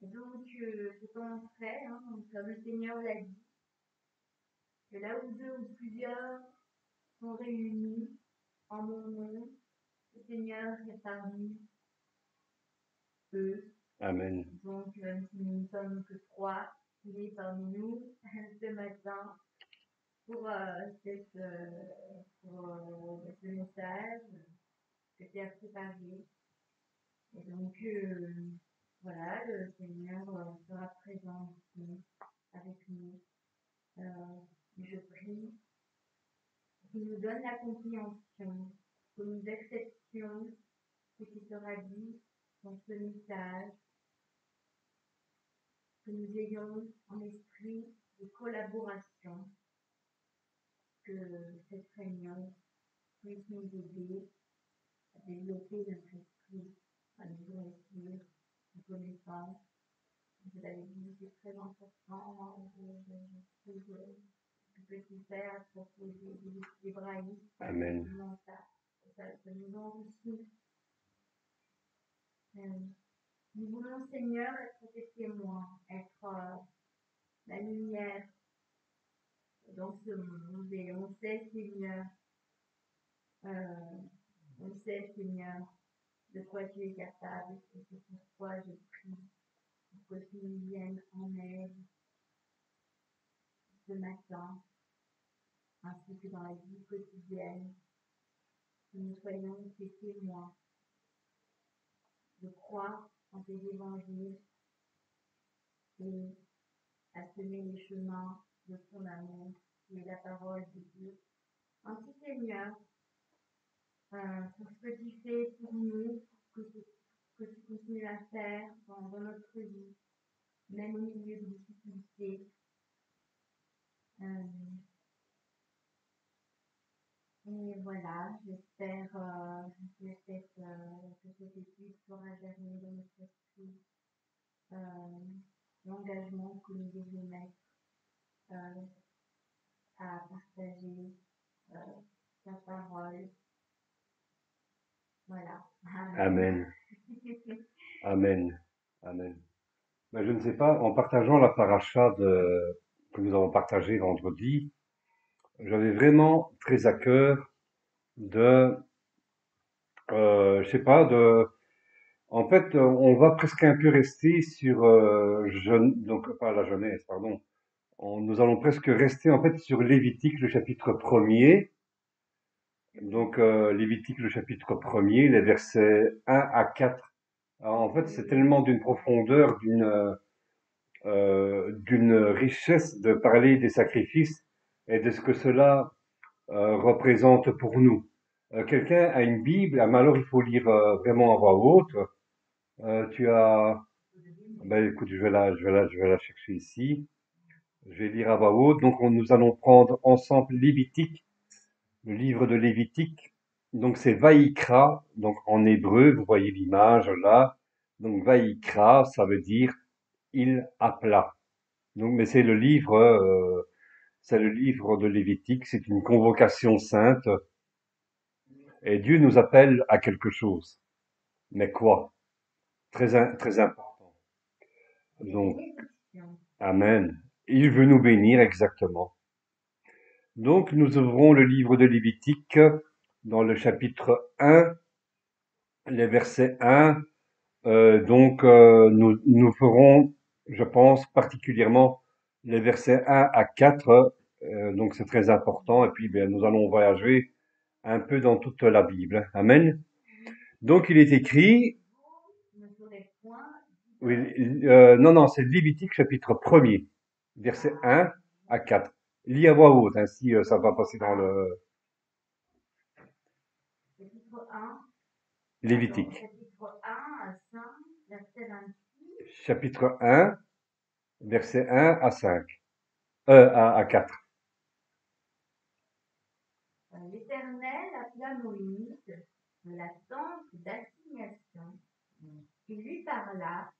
Et donc, je commencerai, hein, donc, comme le Seigneur l'a dit, que là où deux ou plusieurs sont réunis en mon nom, le Seigneur est parmi eux. Amen. Donc, même si nous ne sommes que trois, il est parmi nous ce matin pour, ce message que tu as préparé. Et donc, voilà, le Seigneur sera présent ici avec nous. Je prie qu'il nous donne la compréhension, que nous acceptions ce qui sera dit dans ce message, que nous ayons un esprit de collaboration, que cette réunion puisse nous aider à développer notre esprit, à nous réussir, nos connaissances. Vous l'avez dit, c'est très important. Je peux tout faire à propos des hébraïstes. Amen. Ça nous enrichit. Nous voulons, Seigneur, être tes témoins, être la lumière dans ce monde. Et on sait, Seigneur, de quoi tu es capable. Et c'est pourquoi je prie pour que tu nous viennes en aide ce matin, ainsi que dans la vie quotidienne, que nous soyons tes témoins, de croire en tes évangiles et à semer les chemins de ton amour, qui est la parole de Dieu. Ainsi, Seigneur, pour ce que tu fais pour nous, que tu continues à faire dans notre vie, même au milieu de difficultés. Et voilà, j'espère que cette étude fera germer dans notre esprit l'engagement que nous devons mettre à partager ta parole. Voilà. Amen. Amen. Amen. Ben, je ne sais pas, en partageant la paracha que nous avons partagée vendredi, j'avais vraiment très à cœur de, je sais pas, en fait, on va presque un peu rester sur, donc pas la Genèse, pardon. Nous allons presque rester en fait sur Lévitique, le chapitre premier. Donc Lévitique, le chapitre premier, les versets 1 à 4. Alors, en fait, c'est tellement d'une profondeur, d'une richesse de parler des sacrifices et de ce que cela représente pour nous. Quelqu'un a une Bible, mais alors il faut lire vraiment à voix haute. Tu as, ben écoute, je vais la chercher ici. Je vais lire à voix haute. Donc nous allons prendre ensemble Lévitique, le livre de Lévitique. Donc c'est Vaïkra, donc en hébreu, vous voyez l'image là. Donc Vaïkra, ça veut dire il appela. Donc, mais c'est le livre de Lévitique, c'est une convocation sainte, et Dieu nous appelle à quelque chose. Mais quoi? Très important. Donc, Amen. Il veut nous bénir exactement. Donc, nous ouvrons le livre de Lévitique dans le chapitre 1, les versets 1. Nous ferons, je pense, particulièrement les versets 1 à 4. Donc, c'est très important. Et puis, ben, nous allons voyager un peu dans toute la Bible. Amen. Donc, il est écrit, oui, non, c'est Lévitique chapitre 1er, versets 1 à 4. Lis à voix haute, ainsi ça va passer dans le Chapitre 1, Lévitique. chapitre 1 à 5, verset 26. Chapitre 1, versets 1 à 5. À 4. L'Éternel appela Moïse de la tente d'assignation. Il lui parla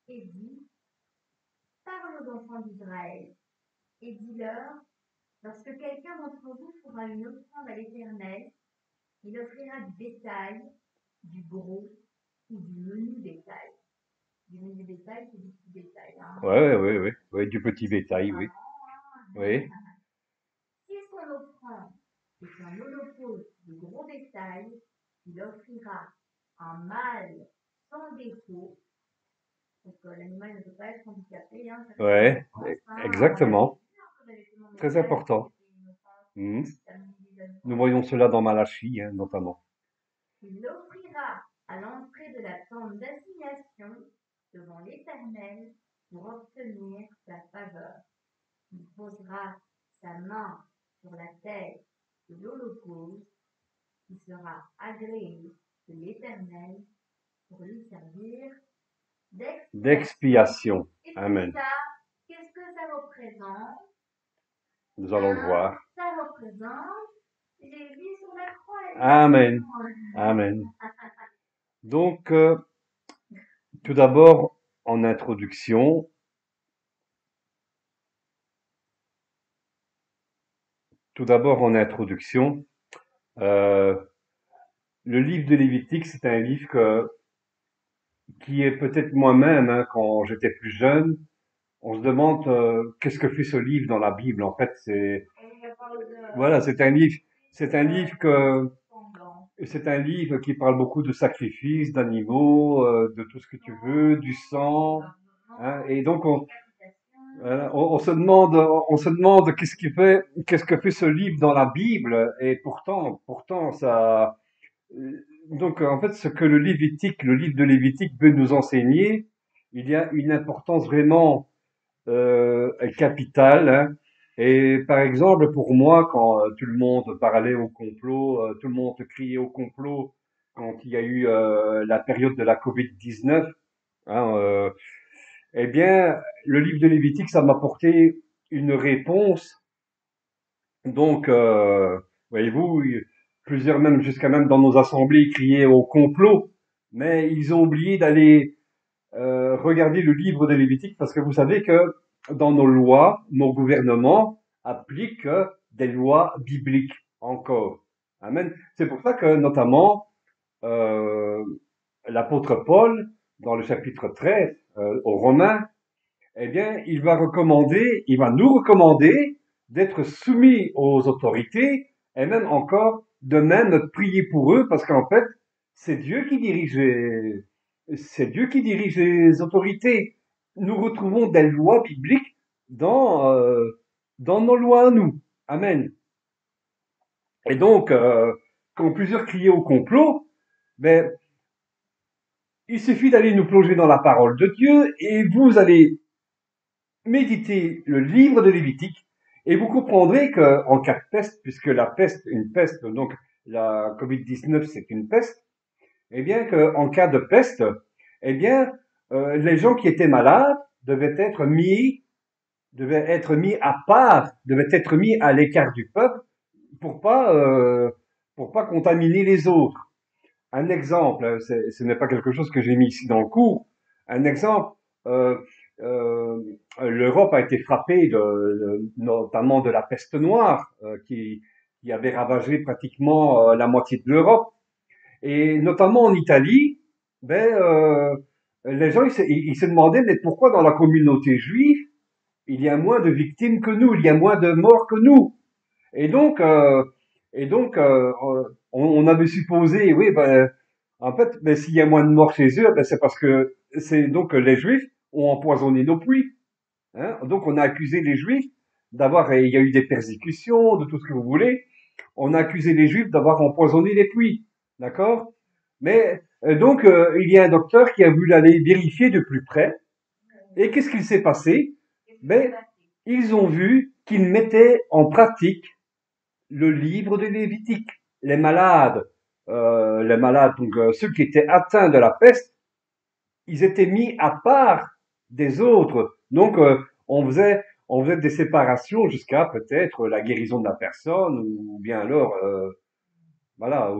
et dit: Parle aux enfants d'Israël et dis-leur: lorsque quelqu'un d'entre vous fera une offrande à l'Éternel, il offrira du bétail, du gros ou du menu bétail, Du bétail, c'est du petit bétail. Hein. Ouais, du petit bétail, oui. Oui, Si son offrande est un holocauste de gros bétail, il offrira un mâle sans défaut, parce que l'animal ne peut pas être handicapé, hein, ça reste une ouais, offense. Hein. On l'avait exactement. vu hein, quand j'avais fait mon Très message, important. c'était une offense Mhm. d'amener des Nous animaux. voyons cela dans Malachie, hein, notamment. Il l'offrira à l'entrée de la tente d'assignation devant l'Éternel pour obtenir sa faveur. Il posera sa main sur la tête de l'Holocauste qui sera agréé de l'Éternel pour lui servir d'expiation. D'expiation. Et puis Amen. ça, qu'est-ce que ça représente? Nous allons le voir. Ça représente Jésus sur la croix. Amen. Amen. Donc, tout d'abord, en introduction, euh, le livre de Lévitique, c'est un livre qui est peut-être moi-même, hein, quand j'étais plus jeune, on se demande qu'est-ce que fait ce livre dans la Bible. En fait, voilà, c'est un livre c'est un livre qui parle beaucoup de sacrifices, d'animaux, de tout ce que tu veux, du sang, hein, et donc on se demande qu'est-ce que fait ce livre dans la Bible, et pourtant ça. Donc en fait, ce que le livre de Lévitique veut nous enseigner, il y a une importance vraiment capitale. Hein. Et par exemple, pour moi, quand tout le monde parlait au complot, tout le monde criait au complot quand il y a eu la période de la Covid-19, hein, eh bien, le livre de Lévitique, ça m'a apporté une réponse. Donc, voyez-vous, plusieurs même jusqu'à même dans nos assemblées criaient au complot, mais ils ont oublié d'aller regarder le livre de Lévitique parce que vous savez que dans nos lois, nos gouvernements appliquent des lois bibliques encore. Amen. C'est pour ça que notamment euh, l'apôtre Paul, dans le chapitre 13 aux Romains, eh bien, il va nous recommander d'être soumis aux autorités et même encore de même prier pour eux parce qu'en fait, c'est Dieu qui dirige c'est Dieu qui dirige les autorités. Nous retrouvons des lois bibliques dans nos lois à nous. Amen. Et donc, quand plusieurs criaient au complot, ben, il suffit d'aller nous plonger dans la parole de Dieu et vous allez méditez le livre de Lévitique et vous comprendrez qu'en cas de peste, puisque la peste, une peste, donc la Covid-19 c'est une peste, eh bien qu'en cas de peste, eh bien les gens qui étaient malades devaient être mis à part, devaient être mis à l'écart du peuple pour pas euh, pour pas contaminer les autres. Un exemple, hein, ce n'est pas quelque chose que j'ai mis ici dans le cours. Un exemple, euh, euh, l'Europe a été frappée notamment de la peste noire qui avait ravagé pratiquement la moitié de l'Europe. Et notamment en Italie, ben, les gens ils se demandaient mais pourquoi dans la communauté juive il y a moins de victimes que nous, il y a moins de morts que nous. Et donc, euh, et donc, on avait supposé, oui, ben, en fait, ben, s'il y a moins de morts chez eux, ben, c'est parce que c'est donc les Juifs ont empoisonné nos puits. Hein. Donc, on a accusé les Juifs d'avoir, et il y a eu des persécutions, de tout ce que vous voulez. On a accusé les Juifs d'avoir empoisonné les puits, d'accord? Mais donc, il y a un docteur qui a voulu aller vérifier de plus près. Et qu'est-ce qu'il s'est passé? Ben, ils ont vu qu'ils mettaient en pratique le livre de Lévitique. Les malades, donc ceux qui étaient atteints de la peste, ils étaient mis à part des autres. Donc on faisait des séparations jusqu'à peut-être la guérison de la personne ou bien alors voilà.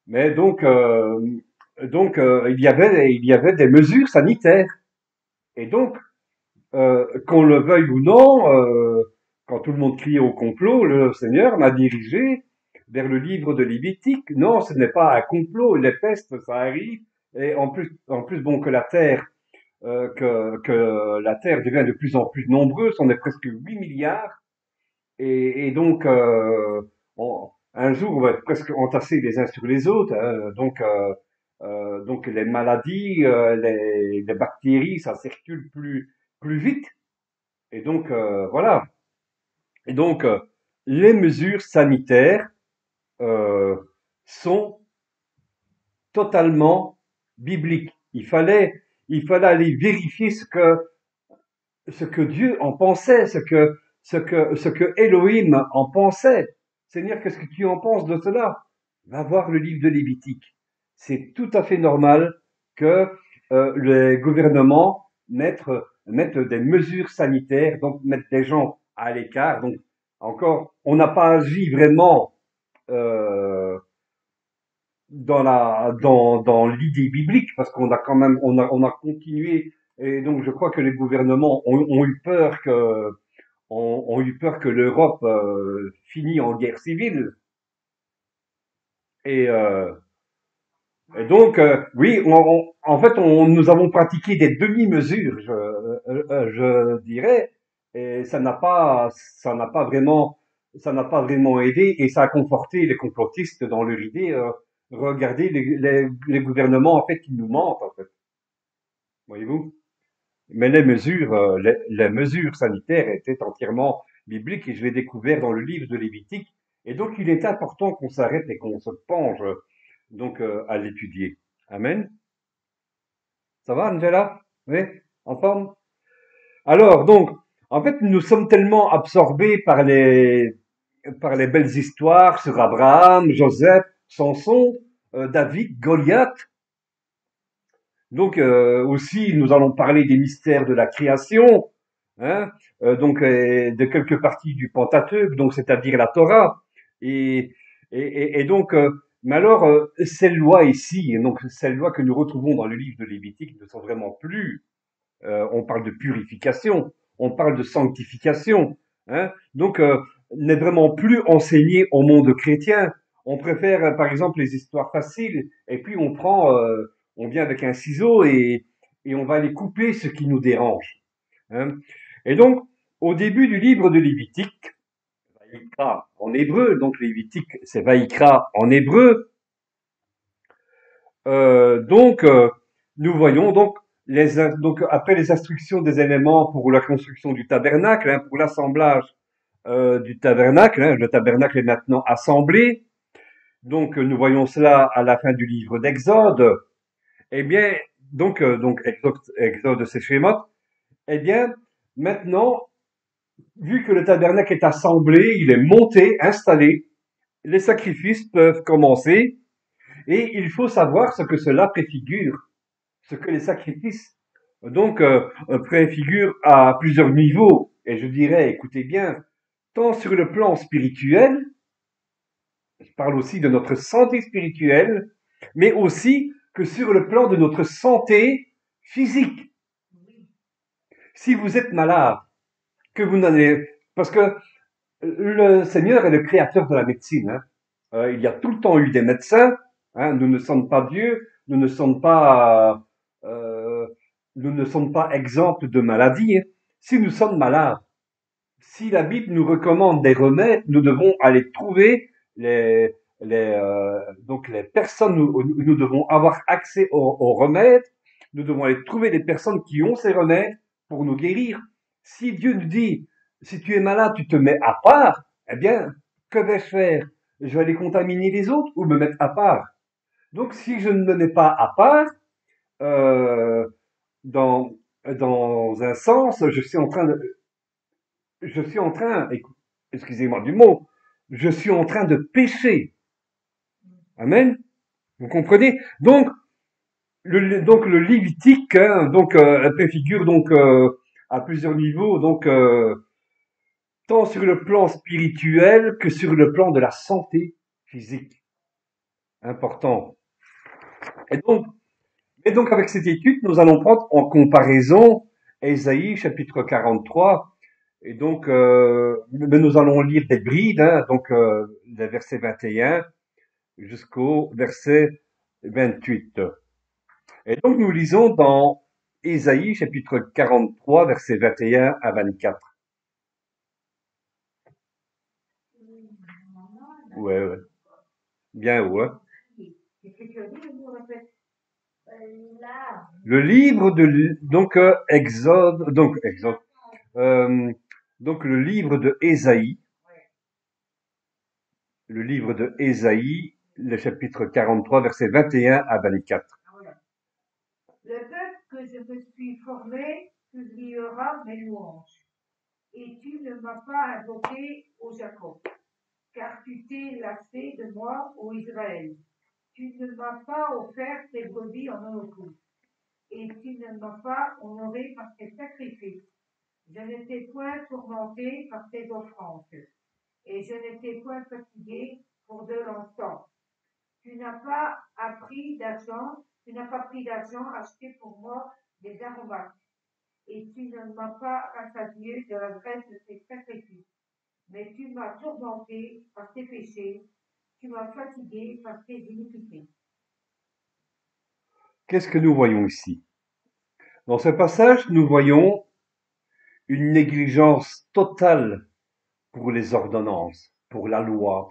Mais il y avait des mesures sanitaires. Et donc qu'on le veuille ou non, quand tout le monde criait au complot, le Seigneur m'a dirigé vers le livre de Lévitique. Non, ce n'est pas un complot, les pestes, ça arrive. Et en plus, bon, que la terre que la Terre devient de plus en plus nombreuse, on est presque 8 milliards, et donc un jour on va être presque entassés les uns sur les autres, hein, donc les maladies, les bactéries, ça circule plus vite, et donc voilà. Et donc les mesures sanitaires euh, sont totalement bibliques. Il fallait aller vérifier ce que Dieu en pensait, ce que Elohim en pensait. Seigneur, qu'est-ce que tu en penses de cela? Va voir le livre de Lévitique. C'est tout à fait normal que les gouvernements mettent des mesures sanitaires, donc mettent des gens à l'écart. Donc encore, on n'a pas agi vraiment euh, dans l'idée biblique, parce qu'on a quand même, on a continué, et donc je crois que les gouvernements ont eu peur ont eu peur que l'Europe finisse en guerre civile. Et, euh, et donc, oui, en fait, nous avons pratiqué des demi-mesures, je dirais, et ça n'a pas vraiment aidé, et ça a conforté les complotistes dans leur idée. Regardez les gouvernements, en fait, ils nous mentent, en fait, voyez-vous. Mais les mesures sanitaires étaient entièrement bibliques, et je l'ai découvert dans le livre de Lévitique. Et donc, il est important qu'on s'arrête et qu'on se penche donc à l'étudier. Amen. Ça va, Angela? Oui, en forme? Alors, donc, en fait, nous sommes tellement absorbés par les belles histoires sur Abraham, Joseph, Samson, David, Goliath. Donc, aussi, nous allons parler des mystères de la création, hein, donc de quelques parties du Pentateuque, donc c'est-à-dire la Torah. Et, et donc, mais alors, ces lois ici, et donc ces lois que nous retrouvons dans le livre de Lévitique ne sont vraiment plus. On parle de purification, on parle de sanctification, hein. Donc, n'est vraiment plus enseigné au monde chrétien. On préfère, par exemple, les histoires faciles, et puis on vient avec un ciseau et on va aller couper ce qui nous dérange, hein. Et donc, au début du livre de Lévitique, Vaïkra en hébreu, donc Lévitique, c'est Vaïkra en hébreu. Donc, nous voyons donc après les instructions des éléments pour la construction du tabernacle, hein, pour l'assemblage du tabernacle, hein, le tabernacle est maintenant assemblé. Donc, nous voyons cela à la fin du livre d'Exode. Eh bien, donc Exode c'est Shemot. Eh bien, maintenant, vu que le tabernacle est assemblé, il est monté, installé, les sacrifices peuvent commencer, et il faut savoir ce que cela préfigure, ce que les sacrifices donc préfigurent à plusieurs niveaux. Et je dirais, écoutez bien, tant sur le plan spirituel, je parle aussi de notre santé spirituelle, mais aussi que sur le plan de notre santé physique. Si vous êtes malade, que vous n'allez, parce que le Seigneur est le créateur de la médecine, hein. Il y a tout le temps eu des médecins, hein. Nous ne sommes pas Dieu, euh, nous ne sommes pas exempts de maladies, hein. Si nous sommes malades, si la Bible nous recommande des remèdes, nous devons aller trouver donc les personnes, nous devons avoir accès aux remèdes, nous devons aller trouver les personnes qui ont ces remèdes pour nous guérir. Si Dieu nous dit, si tu es malade, tu te mets à part, eh bien, que vais-je faire? Je vais aller contaminer les autres ou me mettre à part? Donc, si je ne me mets pas à part, euh, dans, dans un sens, excusez-moi du mot, je suis en train de pécher. Amen. Vous comprenez? Donc le Lévitique, hein, donc préfigure donc à plusieurs niveaux, donc tant sur le plan spirituel que sur le plan de la santé physique. Important. Et donc, avec cette étude, nous allons prendre en comparaison Ésaïe chapitre 43. Et donc, mais nous allons lire des brides, hein, donc les versets 21 jusqu'au verset 28. Et donc, nous lisons dans Ésaïe, chapitre 43, versets 21 à 24. Ouais, ouais. Bien, ouais. Qu'est-ce que tu as dit, je me répète? Là. Le livre de, donc, Exode, donc le livre de Ésaïe, le livre de Ésaïe, le chapitre 43, versets 21 à 24. Ah, voilà. Le peuple que je me suis formé publiera mes louanges. Et tu ne m'as pas invoqué, ô Jacob, car tu t'es lassé de moi, ô Israël. Tu ne m'as pas offert tes brebis en holocauste, et tu ne m'as pas honoré par tes sacrifices. Je ne t'ai point tourmenté par tes offrandes, et je ne t'ai point fatigué pour de l'encens. Tu n'as pas pris d'argent acheté pour moi des aromates, et tu ne m'as pas rassasié de la graisse de tes sacrifices. Mais tu m'as tourmenté par tes péchés, tu m'as fatigué par tes iniquités. Qu'est-ce que nous voyons ici? Dans ce passage, nous voyons une négligence totale pour les ordonnances, pour la loi,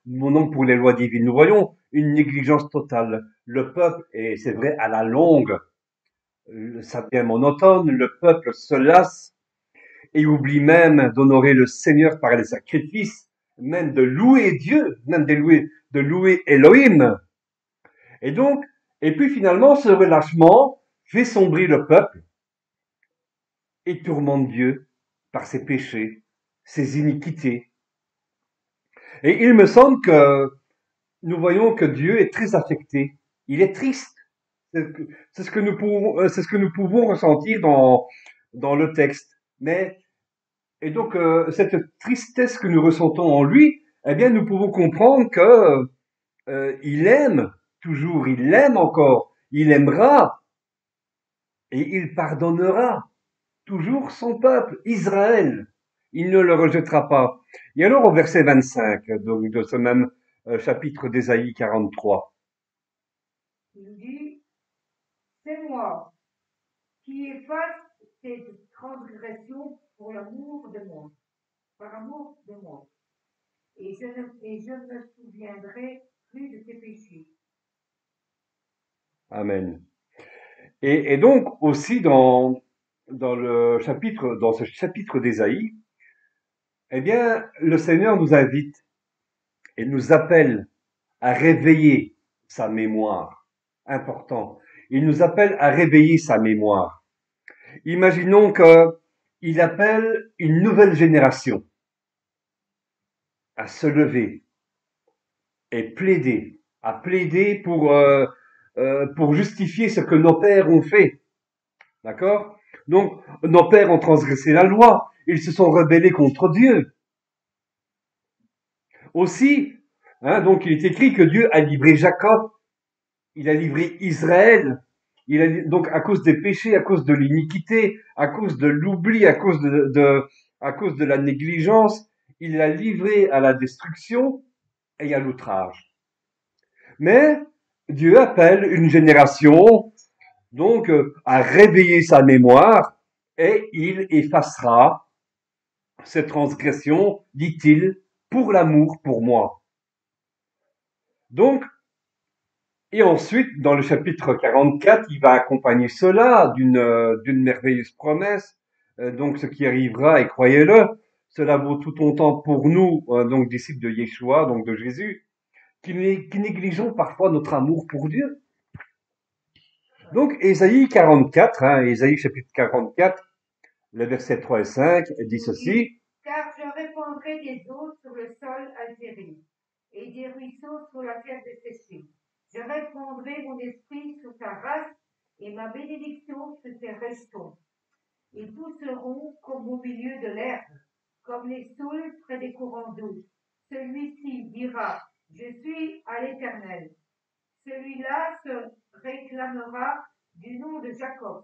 non pour les lois divines. Nous voyons une négligence totale. Le peuple, et c'est vrai à la longue, ça devient monotone, le peuple se lasse et oublie même d'honorer le Seigneur par les sacrifices, même de louer Dieu, même de louer Elohim. Et donc, et puis finalement, ce relâchement fait sombrer le peuple et tourmente Dieu par ses péchés, ses iniquités. Et il me semble que nous voyons que Dieu est très affecté. Il est triste. C'est ce que nous pouvons ressentir dans le texte. Mais, et donc, cette tristesse que nous ressentons en lui, eh bien, nous pouvons comprendre que, il aime toujours, il aime encore, il aimera et il pardonnera toujours son peuple, Israël. Il ne le rejettera pas. Et alors au verset 25, donc de ce même chapitre d'Ésaïe 43. Il dit, c'est moi qui efface tes transgressions pour l'amour de moi, par amour de moi. Et je me souviendrai plus de tes péchés. Amen. Et donc aussi dans ce chapitre d'Ésaïe, eh bien, le Seigneur nous invite et nous appelle à réveiller sa mémoire. Important. Il nous appelle à réveiller sa mémoire. Imaginons qu'il appelle une nouvelle génération à se lever et à plaider pour justifier ce que nos pères ont fait. D'accord? Donc, nos pères ont transgressé la loi. Ils se sont rebellés contre Dieu. Aussi, hein, donc il est écrit que Dieu a livré Jacob, il a livré Israël. Donc à cause des péchés, à cause de l'iniquité, à cause de l'oubli, à cause de la négligence, il l'a livré à la destruction et à l'outrage. Mais Dieu appelle une génération donc à réveiller sa mémoire et il effacera cette transgression, dit-il, pour l'amour pour moi. Donc, et ensuite, dans le chapitre 44, il va accompagner cela d'une merveilleuse promesse. Donc, ce qui arrivera, et croyez-le, cela vaut tout autant pour nous, donc disciples de Yeshua, donc de Jésus, qui négligeons parfois notre amour pour Dieu. Donc, Ésaïe 44, hein, Ésaïe chapitre 44, le verset 3 et 5, dit ceci. Car je répandrai des eaux sur le sol altéré, et des ruisseaux sur la terre desséchée. Je répandrai mon esprit sur ta race, et ma bénédiction sur tes rejetons. Ils pousseront comme au milieu de l'herbe, comme les saules près des courants d'eau. Celui-ci dira, je suis à l'Éternel. Celui-là se réclamera du nom de Jacob.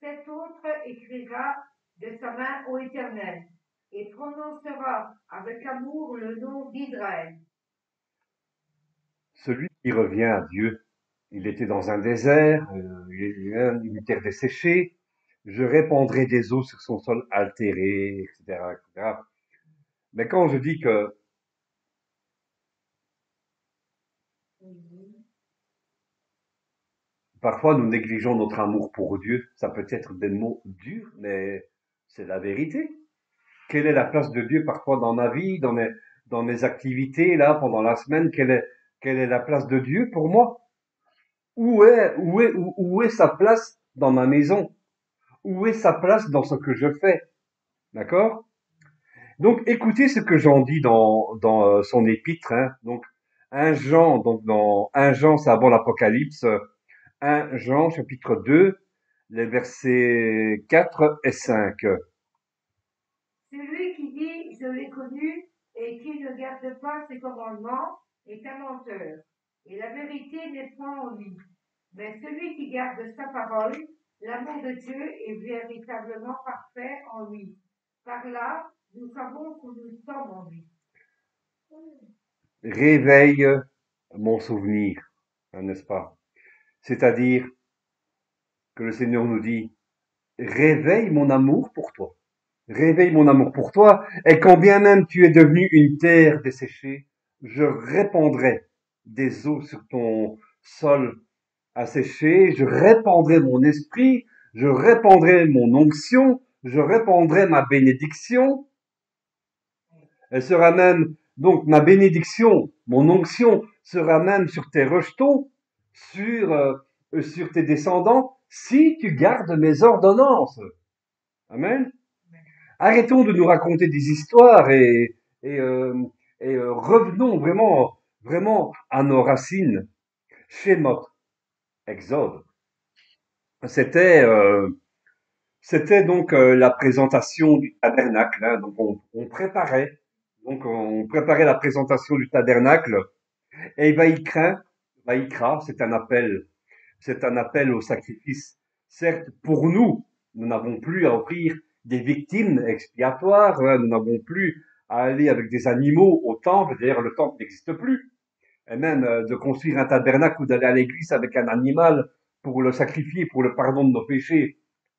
Cet autre écrira de sa main au Éternel et prononcera avec amour le nom d'Israël. Celui qui revient à Dieu, il était dans un désert, une terre desséchée. Je répandrai des eaux sur son sol altéré, etc., etc. Mais quand je dis que Oui. parfois nous négligeons notre amour pour Dieu, ça peut être des mots durs, mais c'est la vérité. Quelle est la place de Dieu parfois dans ma vie, dans mes activités, là, pendant la semaine? Quelle est la place de Dieu pour moi? Où est sa place dans ma maison? Où est sa place dans ce que je fais? D'accord? Donc, écoutez ce que Jean dit dans son épître, hein. Donc, 1 Jean, donc dans 1 Jean, c'est avant l'Apocalypse, 1 Jean, chapitre 2, les versets 4 et 5. Celui qui dit je l'ai connu et qui ne garde pas ses commandements est un menteur, et la vérité n'est point en lui. Mais celui qui garde sa parole, l'amour de Dieu est véritablement parfait en lui. Par là, nous savons que nous sommes en lui. Réveille mon souvenir, hein, n'est-ce pas? C'est-à-dire que le Seigneur nous dit, réveille mon amour pour toi. Réveille mon amour pour toi, et quand bien même tu es devenu une terre desséchée, je répandrai des eaux sur ton sol asséché, je répandrai mon esprit, je répandrai mon onction, je répandrai ma bénédiction. Elle sera même, donc ma bénédiction, mon onction sera même sur tes rejetons, sur tes descendants, si tu gardes mes ordonnances. Amen. Arrêtons de nous raconter des histoires et, euh, revenons vraiment à nos racines. Shemot, Exode. C'était, euh, C'était donc la présentation du tabernacle, hein. Donc on préparait la présentation du tabernacle. Et Vaïkra, c'est un appel au sacrifice. Certes, pour nous, nous n'avons plus à offrir des victimes expiatoires, hein. Nous n'avons plus à aller avec des animaux au temple. D'ailleurs, le temple n'existe plus. Et même de construire un tabernacle ou d'aller à l'église avec un animal pour le sacrifier, pour le pardon de nos péchés.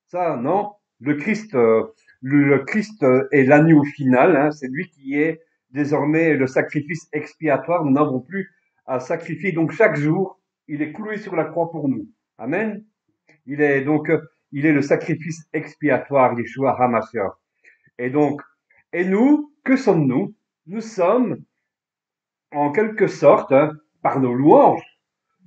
Ça, non. Le Christ est l'agneau final, hein. C'est lui qui est désormais le sacrifice expiatoire. Nous n'avons plus à sacrifier. Donc chaque jour, il est cloué sur la croix pour nous. Amen. Il est donc, il est le sacrifice expiatoire, Yeshua HaMashiach. Et donc, et nous, que sommes-nous? Nous sommes, en quelque sorte, hein, par nos louanges,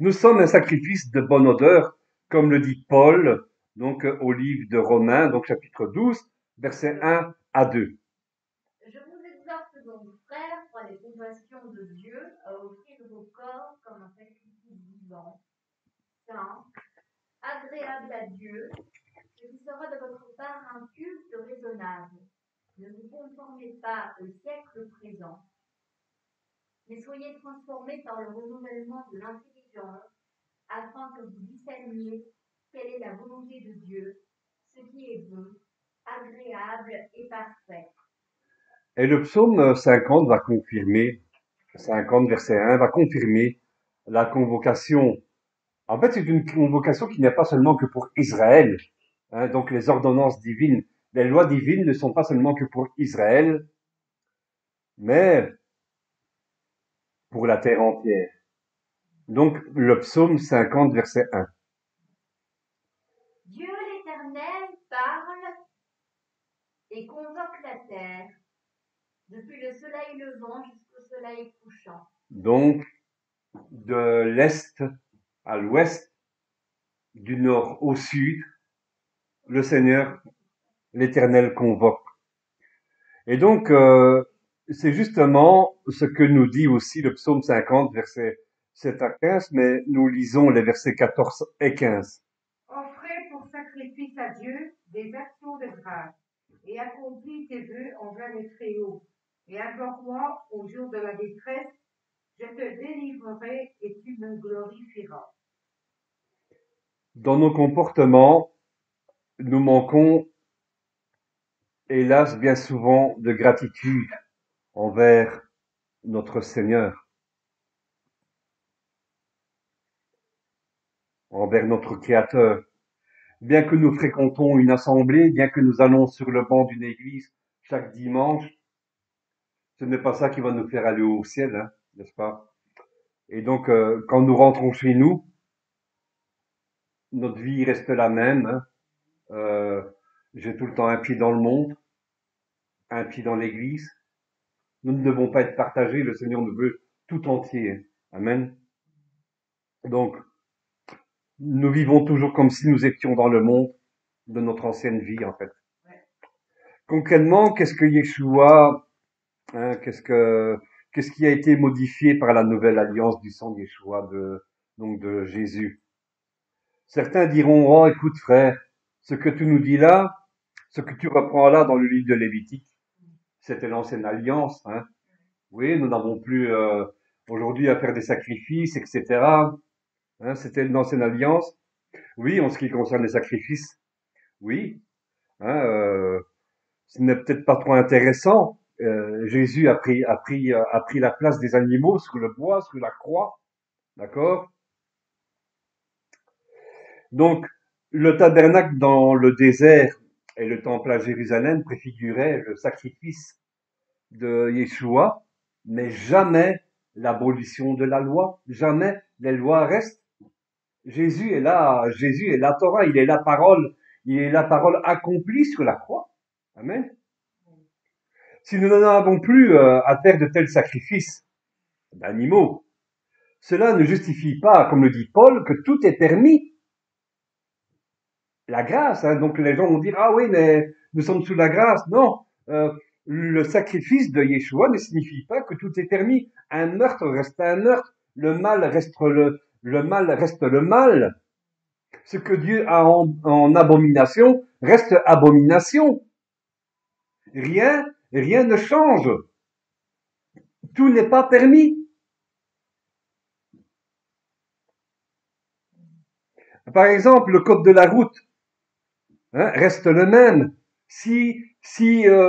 nous sommes un sacrifice de bonne odeur, comme le dit Paul, donc au livre de Romains, donc chapitre 12, versets 1 à 2. Je vous exhorte donc, frères, par les compassions de Dieu, à offrir vos corps comme un sacrifice vivant, saint, agréable à Dieu, ce qui sera de votre part un culte raisonnable. Ne vous conformez pas au siècle présent, mais soyez transformés par le renouvellement de l'intelligence, afin que vous discerniez quelle est la volonté de Dieu, ce qui est bon, agréable et parfait. Et le psaume 50 va confirmer, 50 verset 1, va confirmer la convocation. En fait, c'est une convocation qui n'est pas seulement que pour Israël, hein. Donc les ordonnances divines, les lois divines ne sont pas seulement que pour Israël, mais pour la terre entière. Donc le psaume 50 verset 1. Dieu l'Éternel parle et convoque la terre, depuis le soleil levant jusqu'au soleil couchant. Donc de l'est à l'ouest, du nord au sud, le Seigneur, l'Éternel convoque. Et donc, c'est justement ce que nous dit aussi le psaume 50, versets 7 à 15, mais nous lisons les versets 14 et 15. Offrez pour sacrifice à Dieu des actions de grâce, et accomplis tes vœux envers les Très-Hauts. Et invoque-moi au jour de la détresse, je te délivrerai et tu me glorifieras. Dans nos comportements, nous manquons, hélas, bien souvent de gratitude envers notre Seigneur. envers notre Créateur. Bien que nous fréquentons une assemblée, bien que nous allons sur le banc d'une église chaque dimanche, ce n'est pas ça qui va nous faire aller au ciel, hein, n'est-ce pas? Et donc, quand nous rentrons chez nous, notre vie reste la même, hein. Euh, j'ai tout le temps un pied dans le monde, un pied dans l'église. Nous ne devons pas être partagés, le Seigneur nous veut tout entier. Amen. Donc, nous vivons toujours comme si nous étions dans le monde de notre ancienne vie, en fait. Concrètement, qu'est-ce que Yeshua, hein, qu'est-ce qui a été modifié par la nouvelle alliance du sang de Yeshua, donc de Jésus? Certains diront, oh, écoute, frère, ce que tu nous dis là, ce que tu reprends là dans le livre de Lévitique, c'était l'ancienne alliance, hein. Oui, nous n'avons plus, aujourd'hui à faire des sacrifices, etc. Hein, c'était l'ancienne alliance. Oui, en ce qui concerne les sacrifices, oui. Hein, ce n'est peut-être pas trop intéressant. Jésus a pris la place des animaux sur le bois, sur la croix, d'accord? Donc, le tabernacle dans le désert et le temple à Jérusalem préfiguraient le sacrifice de Yeshua, mais jamais l'abolition de la loi, jamais les lois restent. Jésus est là, Jésus est la Torah, il est la parole accomplie sur la croix. Amen. Si nous n'en avons plus à faire de tels sacrifices d'animaux, cela ne justifie pas, comme le dit Paul, que tout est permis. La grâce, hein, donc les gens vont dire, ah oui, mais nous sommes sous la grâce. Non, le sacrifice de Yeshua ne signifie pas que tout est permis. Un meurtre reste un meurtre, le mal reste le mal reste le mal. Ce que Dieu a en abomination reste abomination. Rien ne change. Tout n'est pas permis. Par exemple, le code de la route, hein, reste le même. Si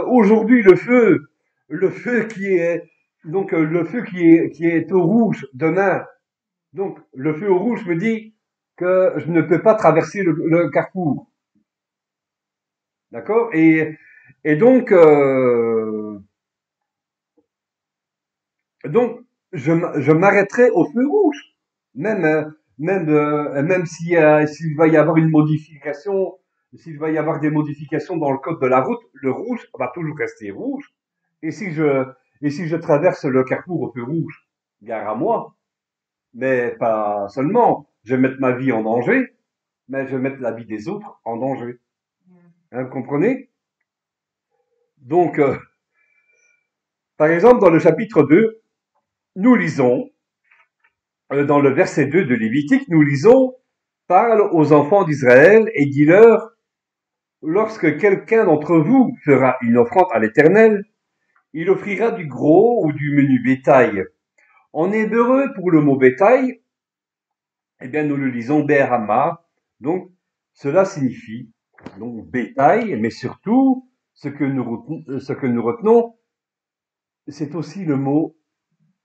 aujourd'hui le feu qui est donc le feu qui est au rouge demain, donc le feu au rouge me dit que je ne peux pas traverser le carrefour, d'accord? Et donc je m'arrêterai au feu rouge, même même s'il va y avoir une modification, s'il va y avoir des modifications dans le code de la route, le rouge va toujours rester rouge. Et si je traverse le carrefour au feu rouge, gare à moi, mais pas seulement, je vais mettre ma vie en danger, mais je vais mettre la vie des autres en danger. Hein, vous comprenez? Donc, par exemple, dans le chapitre 2, nous lisons, dans le verset 2 de Lévitique, nous lisons, parle aux enfants d'Israël et dis-leur, lorsque quelqu'un d'entre vous fera une offrande à l'Éternel, il offrira du gros ou du menu bétail. En hébreu, pour le mot bétail, eh bien, nous le lisons Berama. Donc, cela signifie, donc, bétail, mais surtout, ce que nous retenons, c'est aussi le mot,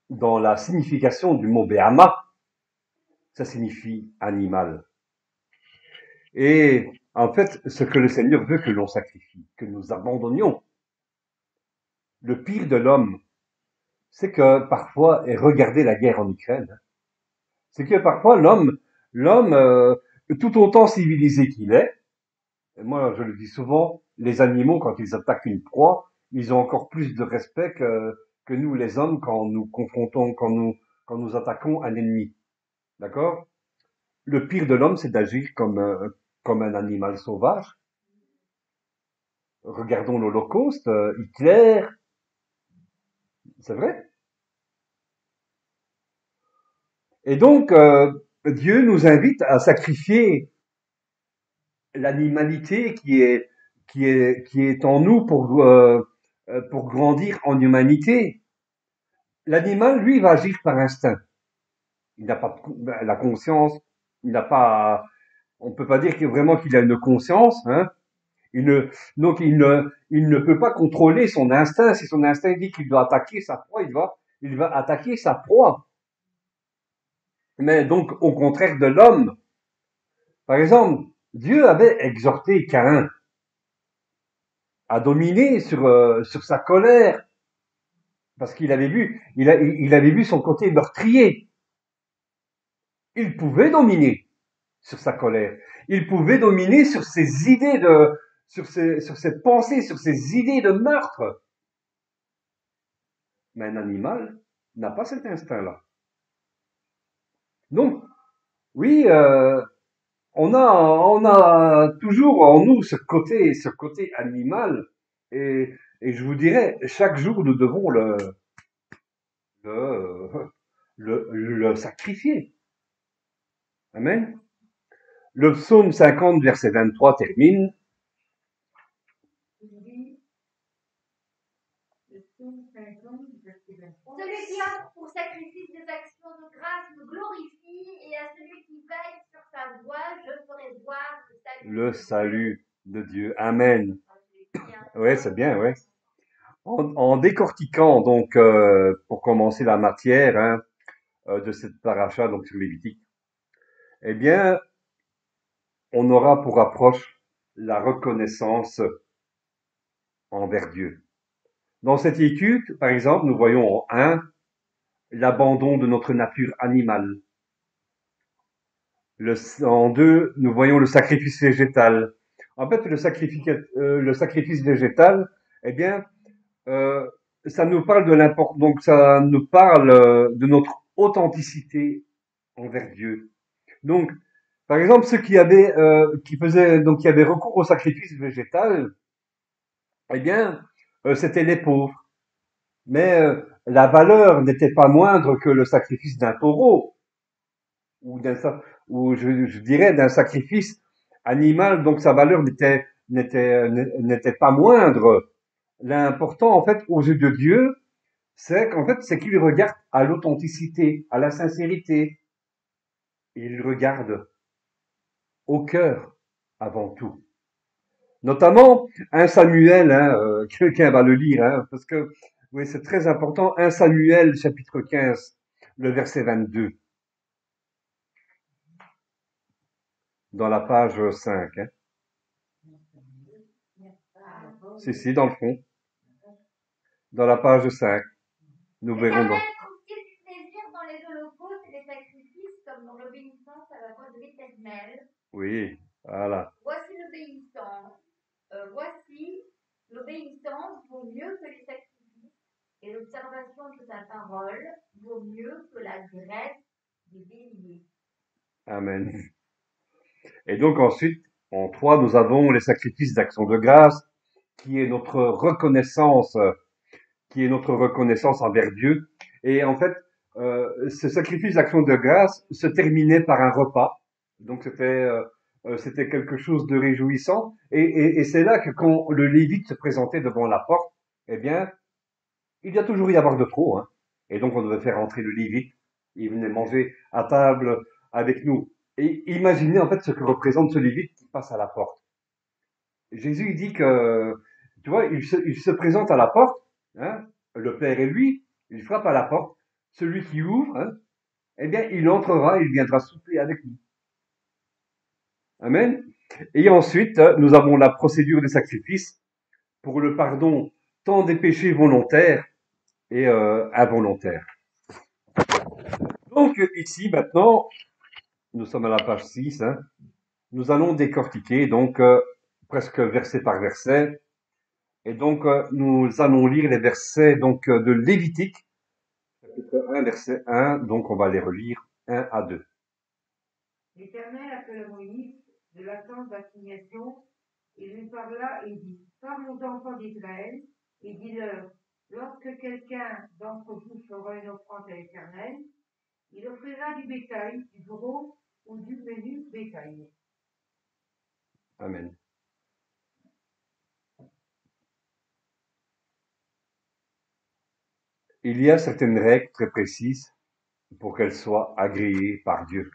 dans la signification du mot Béama, ça signifie animal. Et, en fait, ce que le Seigneur veut que l'on sacrifie, que nous abandonnions. Le pire de l'homme, c'est que parfois, et regardez la guerre en Ukraine, c'est que parfois l'homme, tout autant civilisé qu'il est, et moi je le dis souvent, les animaux quand ils attaquent une proie, ils ont encore plus de respect que nous les hommes quand nous confrontons, quand nous attaquons un ennemi. D'accord? Le pire de l'homme, c'est d'agir comme un animal sauvage. Regardons l'Holocauste, Hitler, c'est vrai. Et donc, Dieu nous invite à sacrifier l'animalité qui est en nous pour grandir en humanité. L'animal, lui, va agir par instinct. Il n'a pas la conscience, il n'a pas, on peut pas dire vraiment qu'il a une conscience, hein. Donc il ne peut pas contrôler son instinct. Si son instinct dit qu'il doit attaquer sa proie, il va attaquer sa proie. Mais donc, au contraire de l'homme, Par exemple, Dieu avait exhorté Caïn à dominer sur sa colère, parce qu'il avait vu, il avait vu son côté meurtrier. Il pouvait dominer sur sa colère. Il pouvait dominer sur ses idées sur ses pensées, sur ses idées de meurtre. Mais un animal n'a pas cet instinct-là. Donc, oui, on a toujours en nous ce côté animal, et je vous dirais, chaque jour, nous devons le, le sacrifier. Amen. Le psaume 50, verset 23 termine. Celui qui offre pour sacrifice des actions de grâce me glorifie, et à celui qui veille sur sa voie, je ferai voir Le salut de Dieu. Amen. Ouais, c'est bien, ouais. En décortiquant, donc, pour commencer la matière, hein, de cette paracha, donc sur Lévitique, eh bien, on aura pour approche la reconnaissance envers Dieu. Dans cette étude, par exemple, nous voyons en 1 l'abandon de notre nature animale. En 2, nous voyons le sacrifice végétal. En fait, le sacrifice végétal, eh bien, euh, ça nous parle de l'importance, donc ça nous parle de notre authenticité envers Dieu. Donc, par exemple, ceux qui avaient recours au sacrifice végétal, eh bien, c'était les pauvres. Mais la valeur n'était pas moindre que le sacrifice d'un taureau ou je dirais d'un sacrifice animal. Donc sa valeur n'était pas moindre. L'important en fait aux yeux de Dieu, c'est qu'il regarde à l'authenticité, à la sincérité. Il regarde au cœur avant tout. Notamment un Samuel, hein, quelqu'un va le lire, hein, parce que oui, c'est très important. Un Samuel, chapitre 15, le verset 22, dans la page 5. Hein. Si, dans le fond, dans la page 5. Nous verrons dans. Trouve-t-il du plaisir dans les holocaustes et les sacrifices, comme dans l'obéissance à la voix de l'Éternel? Oui, voilà. Voici l'obéissance vaut mieux que les sacrifices, et l'observation de sa parole vaut mieux que la graisse des béliers. Amen. Et donc ensuite, en 3, nous avons les sacrifices d'action de grâce, qui est notre reconnaissance, envers Dieu. Et en fait, ce sacrifice d'action de grâce se terminait par un repas. Donc c'était quelque chose de réjouissant. Et c'est là que quand le Lévite se présentait devant la porte, eh bien, il doit toujours y avoir de trop. Hein. Et donc on devait faire entrer le Lévite. Il venait manger à table avec nous. Et imaginez en fait ce que représente ce Lévite qui passe à la porte. Jésus il dit que, tu vois, il se présente à la porte, hein, le Père et lui, il frappe à la porte, celui qui ouvre, hein, eh bien, il entrera, il viendra souper avec nous. Amen. Et ensuite, nous avons la procédure des sacrifices pour le pardon tant des péchés volontaires et involontaires. Donc ici, maintenant, nous sommes à la page 6, hein, nous allons décortiquer, donc presque verset par verset. Et donc, nous allons lire les versets donc de Lévitique, chapitre 1, verset 1. Donc, on va les relire 1 à 2. L'Éternel appela Moïse de la tente d'assignation et lui parla et dit: Parle aux enfants d'Israël et dis-leur: lorsque quelqu'un d'entre vous fera une offrande à l'Éternel, il offrira du bétail, du gros ou du menu bétail. Amen. Il y a certaines règles très précises pour qu'elles soient agréées par Dieu.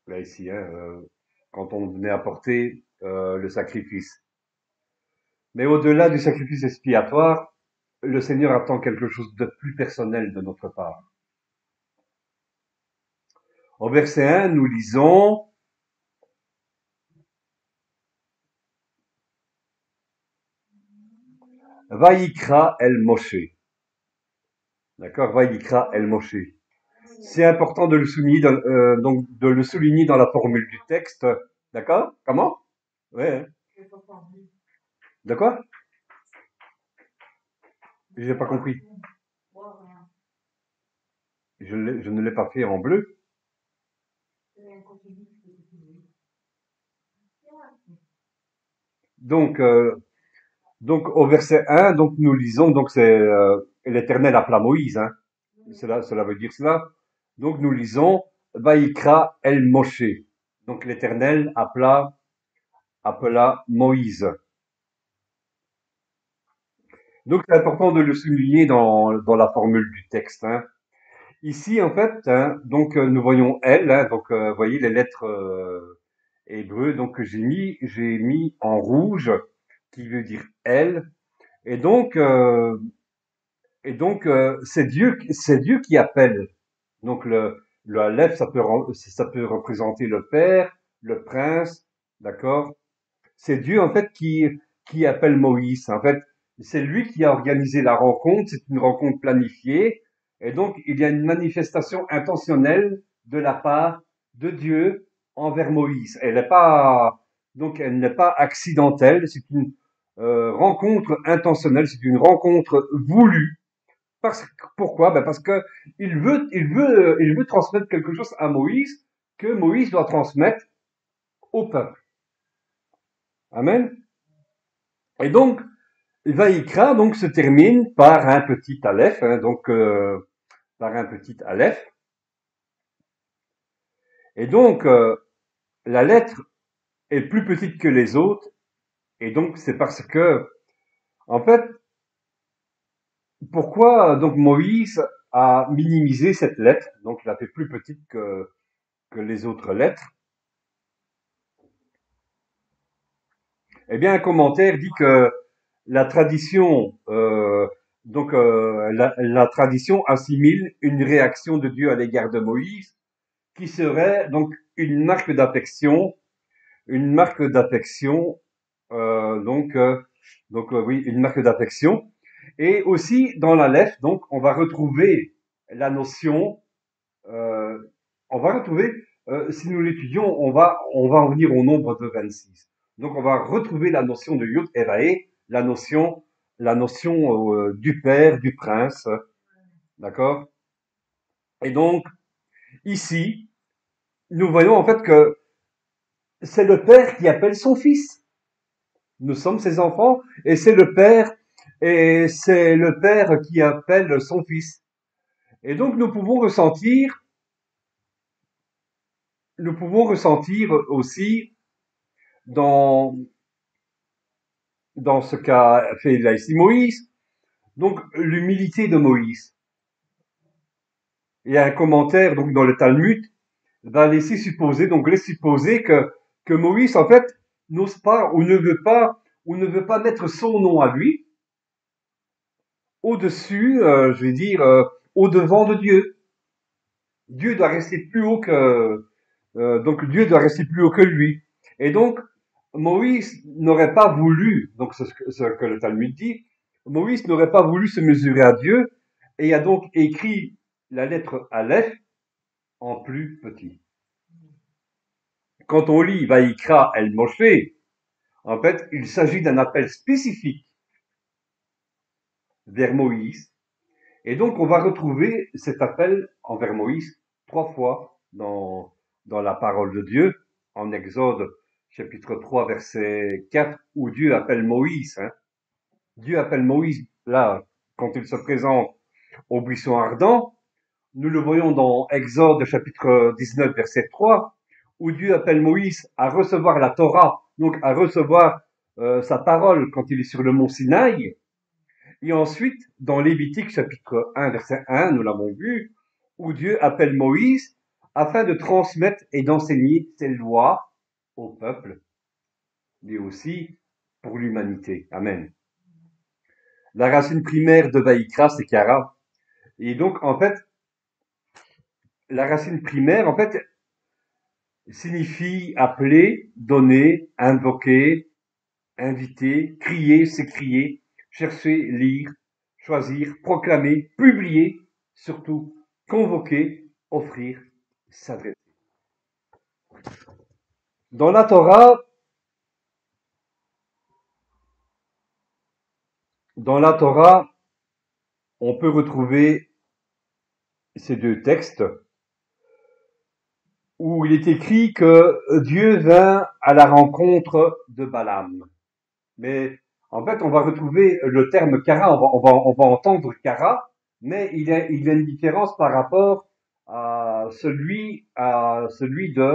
Là, ici, hein, quand on venait apporter le sacrifice. Mais au-delà du sacrifice expiatoire, le Seigneur attend quelque chose de plus personnel de notre part. Au verset 1, nous lisons: Vaïkra El Moshe. D'accord? Vaïkra El Moshe. C'est important de le souligner donc de le souligner dans la formule du texte. D'accord? Comment? Ouais. Hein. De quoi? J'ai pas compris. Je ne l'ai pas fait en bleu. Donc, donc au verset 1, donc nous lisons, donc c'est l'Éternel appela Moïse, hein. Cela veut dire cela. Donc nous lisons Vaïkra El Moshe. Donc l'Éternel appela Moïse. Donc c'est important de le souligner dans la formule du texte, hein. Ici en fait, hein, donc nous voyons elle, hein, donc vous voyez les lettres hébreux, donc que j'ai mis en rouge, qui veut dire elle, et donc c'est Dieu qui appelle. Donc le Aleph, ça peut représenter le père, le prince, d'accord. C'est Dieu en fait qui appelle Moïse. En fait, c'est lui qui a organisé la rencontre. C'est une rencontre planifiée, et donc il y a une manifestation intentionnelle de la part de Dieu envers Moïse. Elle n'est pas accidentelle. C'est une rencontre intentionnelle. C'est une rencontre voulue. Pourquoi? Ben parce que il veut transmettre quelque chose à Moïse que Moïse doit transmettre au peuple. Amen. Et donc, Vaïkra donc se termine par un petit aleph, hein, donc par un petit aleph. Et donc, la lettre est plus petite que les autres. Et donc, c'est parce que, en fait, pourquoi donc Moïse a minimisé cette lettre? Donc, il l'a fait plus petite que les autres lettres. Eh bien, un commentaire dit que la tradition, la tradition assimile une réaction de Dieu à l'égard de Moïse, qui serait donc une marque d'affection, oui, une marque d'affection. Et aussi dans l'Aleph, donc on va retrouver la notion, euh, on va retrouver, si nous l'étudions, on va en venir au nombre de 26. Donc on va retrouver la notion de Yud Erae, la notion du père, du prince, d'accord. Et donc ici, nous voyons en fait que c'est le père qui appelle son fils. Nous sommes ses enfants et c'est le père qui appelle son fils. Et donc nous pouvons ressentir aussi dans ce qu'a fait là ici Moïse, donc l'humilité de Moïse. Il y a un commentaire donc dans le Talmud va laisser supposer que Moïse en fait n'ose pas ou ne veut pas mettre son nom à lui au-dessus, je vais dire au devant de Dieu. Dieu doit rester plus haut que donc Dieu doit rester plus haut que lui. Et donc Moïse n'aurait pas voulu, donc c'est ce que le Talmud dit, Moïse n'aurait pas voulu se mesurer à Dieu et a donc écrit la lettre Aleph en plus petit. Quand on lit Vaïkra El Moshe, en fait, il s'agit d'un appel spécifique vers Moïse. Et donc, on va retrouver cet appel envers Moïse 3 fois dans la parole de Dieu, en Exode chapitre 3 verset 4, où Dieu appelle Moïse. Hein. Dieu appelle Moïse, là, quand il se présente au buisson ardent. Nous le voyons dans Exode chapitre 19 verset 3, où Dieu appelle Moïse à recevoir la Torah, donc à recevoir sa parole quand il est sur le mont Sinaï. Et ensuite, dans Lévitique chapitre 1 verset 1, nous l'avons vu, où Dieu appelle Moïse afin de transmettre et d'enseigner ses lois au peuple, mais aussi pour l'humanité. Amen. La racine primaire de Vaïkra, c'est Kara. Et donc, en fait, la racine primaire, en fait, signifie appeler, donner, invoquer, inviter, crier, s'écrier, chercher, lire, choisir, proclamer, publier, surtout convoquer, offrir, s'adresser. Dans la Torah, on peut retrouver ces deux textes où il est écrit que Dieu vint à la rencontre de Balaam. Mais en fait, on va retrouver le terme Kara, on va entendre Kara, mais il y a une différence par rapport à celui de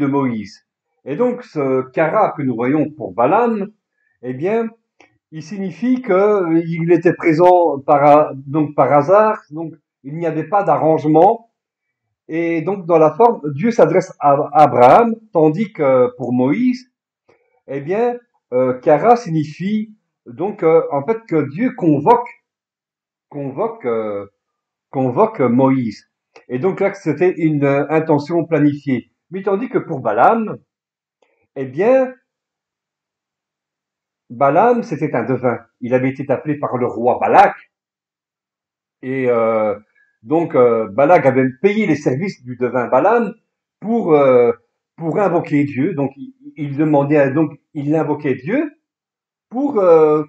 Moïse. Et donc, ce Kara que nous voyons pour Balaam, eh bien, il signifie qu'il était présent donc par hasard, donc il n'y avait pas d'arrangement. Et donc, dans la forme, Dieu s'adresse à Abraham, tandis que pour Moïse, eh bien, Kara signifie donc en fait que Dieu convoque, euh, convoque Moïse. Et donc là, c'était une intention planifiée. Mais tandis que pour Balaam, eh bien, Balaam, c'était un devin. Il avait été appelé par le roi Balak. Et Balak avait payé les services du devin Balaam pour, euh, pour invoquer Dieu. Donc, il invoquait Dieu pour, euh,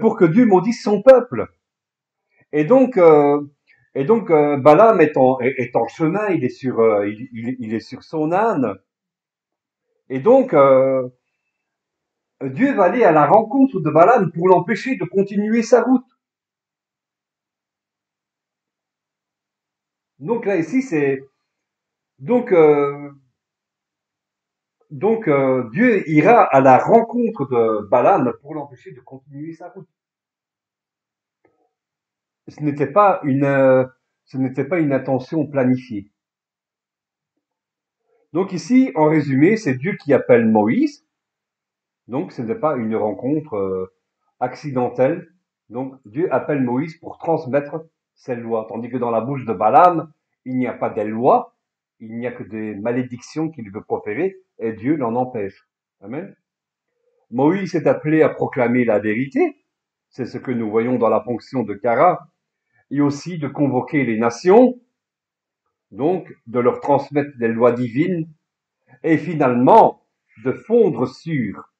pour que Dieu maudisse son peuple. Et donc, Balaam est en chemin, il est sur son âne. Et donc, Dieu va aller à la rencontre de Balaam pour l'empêcher de continuer sa route. Donc là, ici, c'est donc Dieu ira à la rencontre de Balaam pour l'empêcher de continuer sa route. Ce n'était pas une intention planifiée. Donc ici, en résumé, c'est Dieu qui appelle Moïse. Donc ce n'est pas une rencontre accidentelle. Donc Dieu appelle Moïse pour transmettre ses lois. Tandis que dans la bouche de Balaam, il n'y a pas des lois, il n'y a que des malédictions qu'il veut proférer et Dieu l'en empêche. Amen. Moïse est appelé à proclamer la vérité. C'est ce que nous voyons dans la fonction de Kara. Et aussi de convoquer les nations, donc de leur transmettre des lois divines et finalement de fondre sur.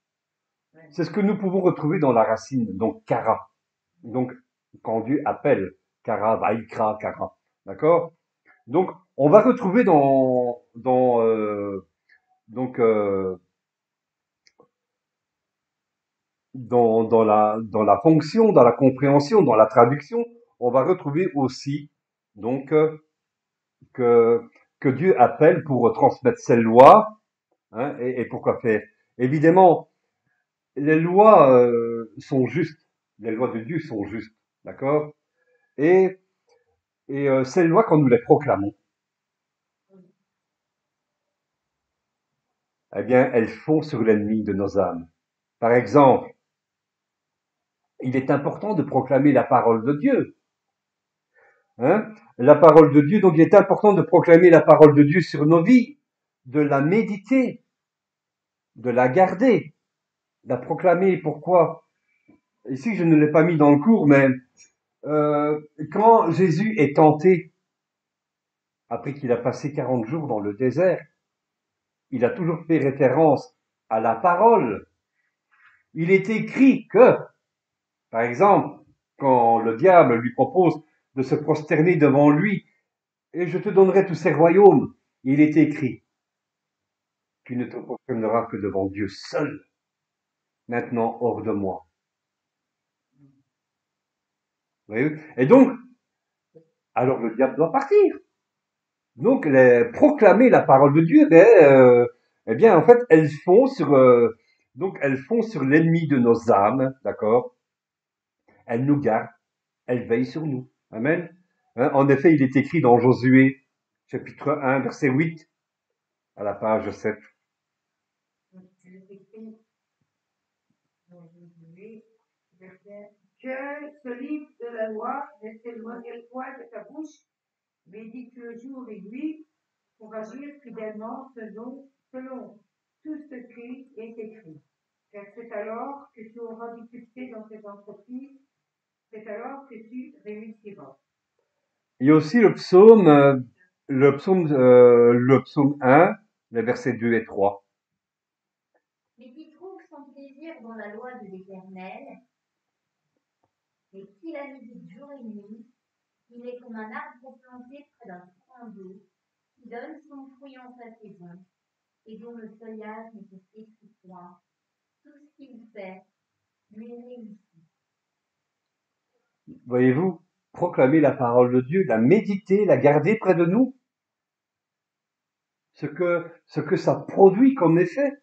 C'est ce que nous pouvons retrouver dans la racine, donc Kara. Donc, quand Dieu appelle Kara, Vaikra, Kara. D'accord? Donc, on va retrouver dans la fonction, dans la compréhension, dans la traduction, on va retrouver aussi, donc, que, que Dieu appelle pour transmettre ses lois, hein, et pourquoi faire? Évidemment, les lois sont justes, les lois de Dieu sont justes, d'accord? Et, ces lois, quand nous les proclamons, eh bien, elles font sur l'ennemi de nos âmes. Par exemple, il est important de proclamer la parole de Dieu. Hein? La parole de Dieu, donc il est important de proclamer la parole de Dieu sur nos vies, de la méditer, de la garder, de la proclamer. Pourquoi? Ici, je ne l'ai pas mis dans le cours, mais quand Jésus est tenté, après qu'il a passé 40 jours dans le désert, il a toujours fait référence à la parole. Il est écrit que, par exemple, quand le diable lui propose de se prosterner devant lui, et je te donnerai tous ces royaumes, il est écrit, tu ne te prosterneras que devant Dieu seul, maintenant hors de moi. Vous voyez? Et donc, alors le diable doit partir. Donc, proclamer la parole de Dieu, eh bien, en fait, elles font sur l'ennemi de nos âmes, d'accord? Elles nous gardent, elles veillent sur nous. Amen. Hein, en effet, il est écrit dans Josué, chapitre 1, verset 8, à la page 7. Que ce livre de la loi ne s'éloigne point de ta bouche, médite-le jour et nuit pour agir fidèlement selon tout ce qui est écrit. car c'est alors que tu auras du succès dans cette entreprise, c'est alors que tu réussiras. Il y a aussi le psaume 1, les versets 2 et 3. Mais qui trouve son plaisir dans la loi de l'Éternel, et qui la médite jour et nuit, il est comme un arbre planté près d'un courant d'eau, qui donne son fruit en sa saison, et dont le feuillage ne se flétrit point. Tout ce qu'il fait lui réussit. Voyez-vous, proclamer la parole de Dieu, la méditer, la garder près de nous, ce que ça produit comme effet,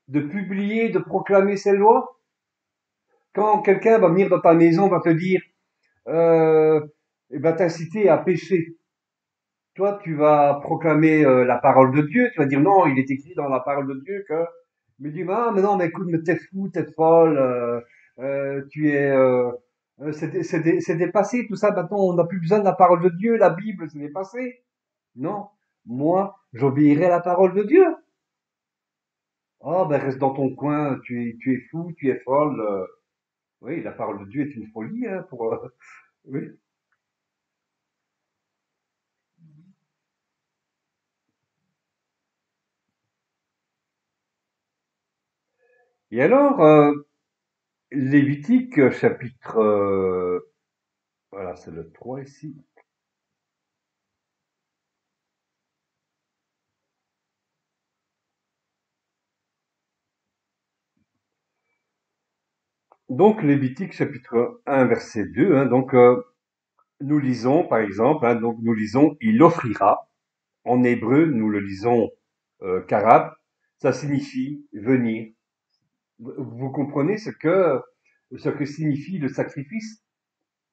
de publier, de proclamer ces lois. Quand quelqu'un va venir dans ta maison, va te dire, et va t'inciter à pécher, toi, tu vas proclamer la parole de Dieu, tu vas dire non, il est écrit dans la parole de Dieu que, mais dis ah, mais non, mais écoute, mais t'es fou, t'es folle, tu es, c'est dépassé tout ça. Maintenant, on n'a plus besoin de la parole de Dieu, la Bible, c'est dépassé. Non, moi, j'obéirai à la parole de Dieu. Oh, ben reste dans ton coin, tu es fou, tu es folle. Oui, la parole de Dieu est une folie, hein, pour. Oui. Et alors, Lévitique, chapitre, voilà, c'est le 3 ici. Donc, Lévitique, chapitre 1, verset 2, hein, donc, nous lisons, par exemple, hein, donc nous lisons, il offrira. En hébreu, nous le lisons karab, ça signifie venir. Vous comprenez ce que signifie le sacrifice,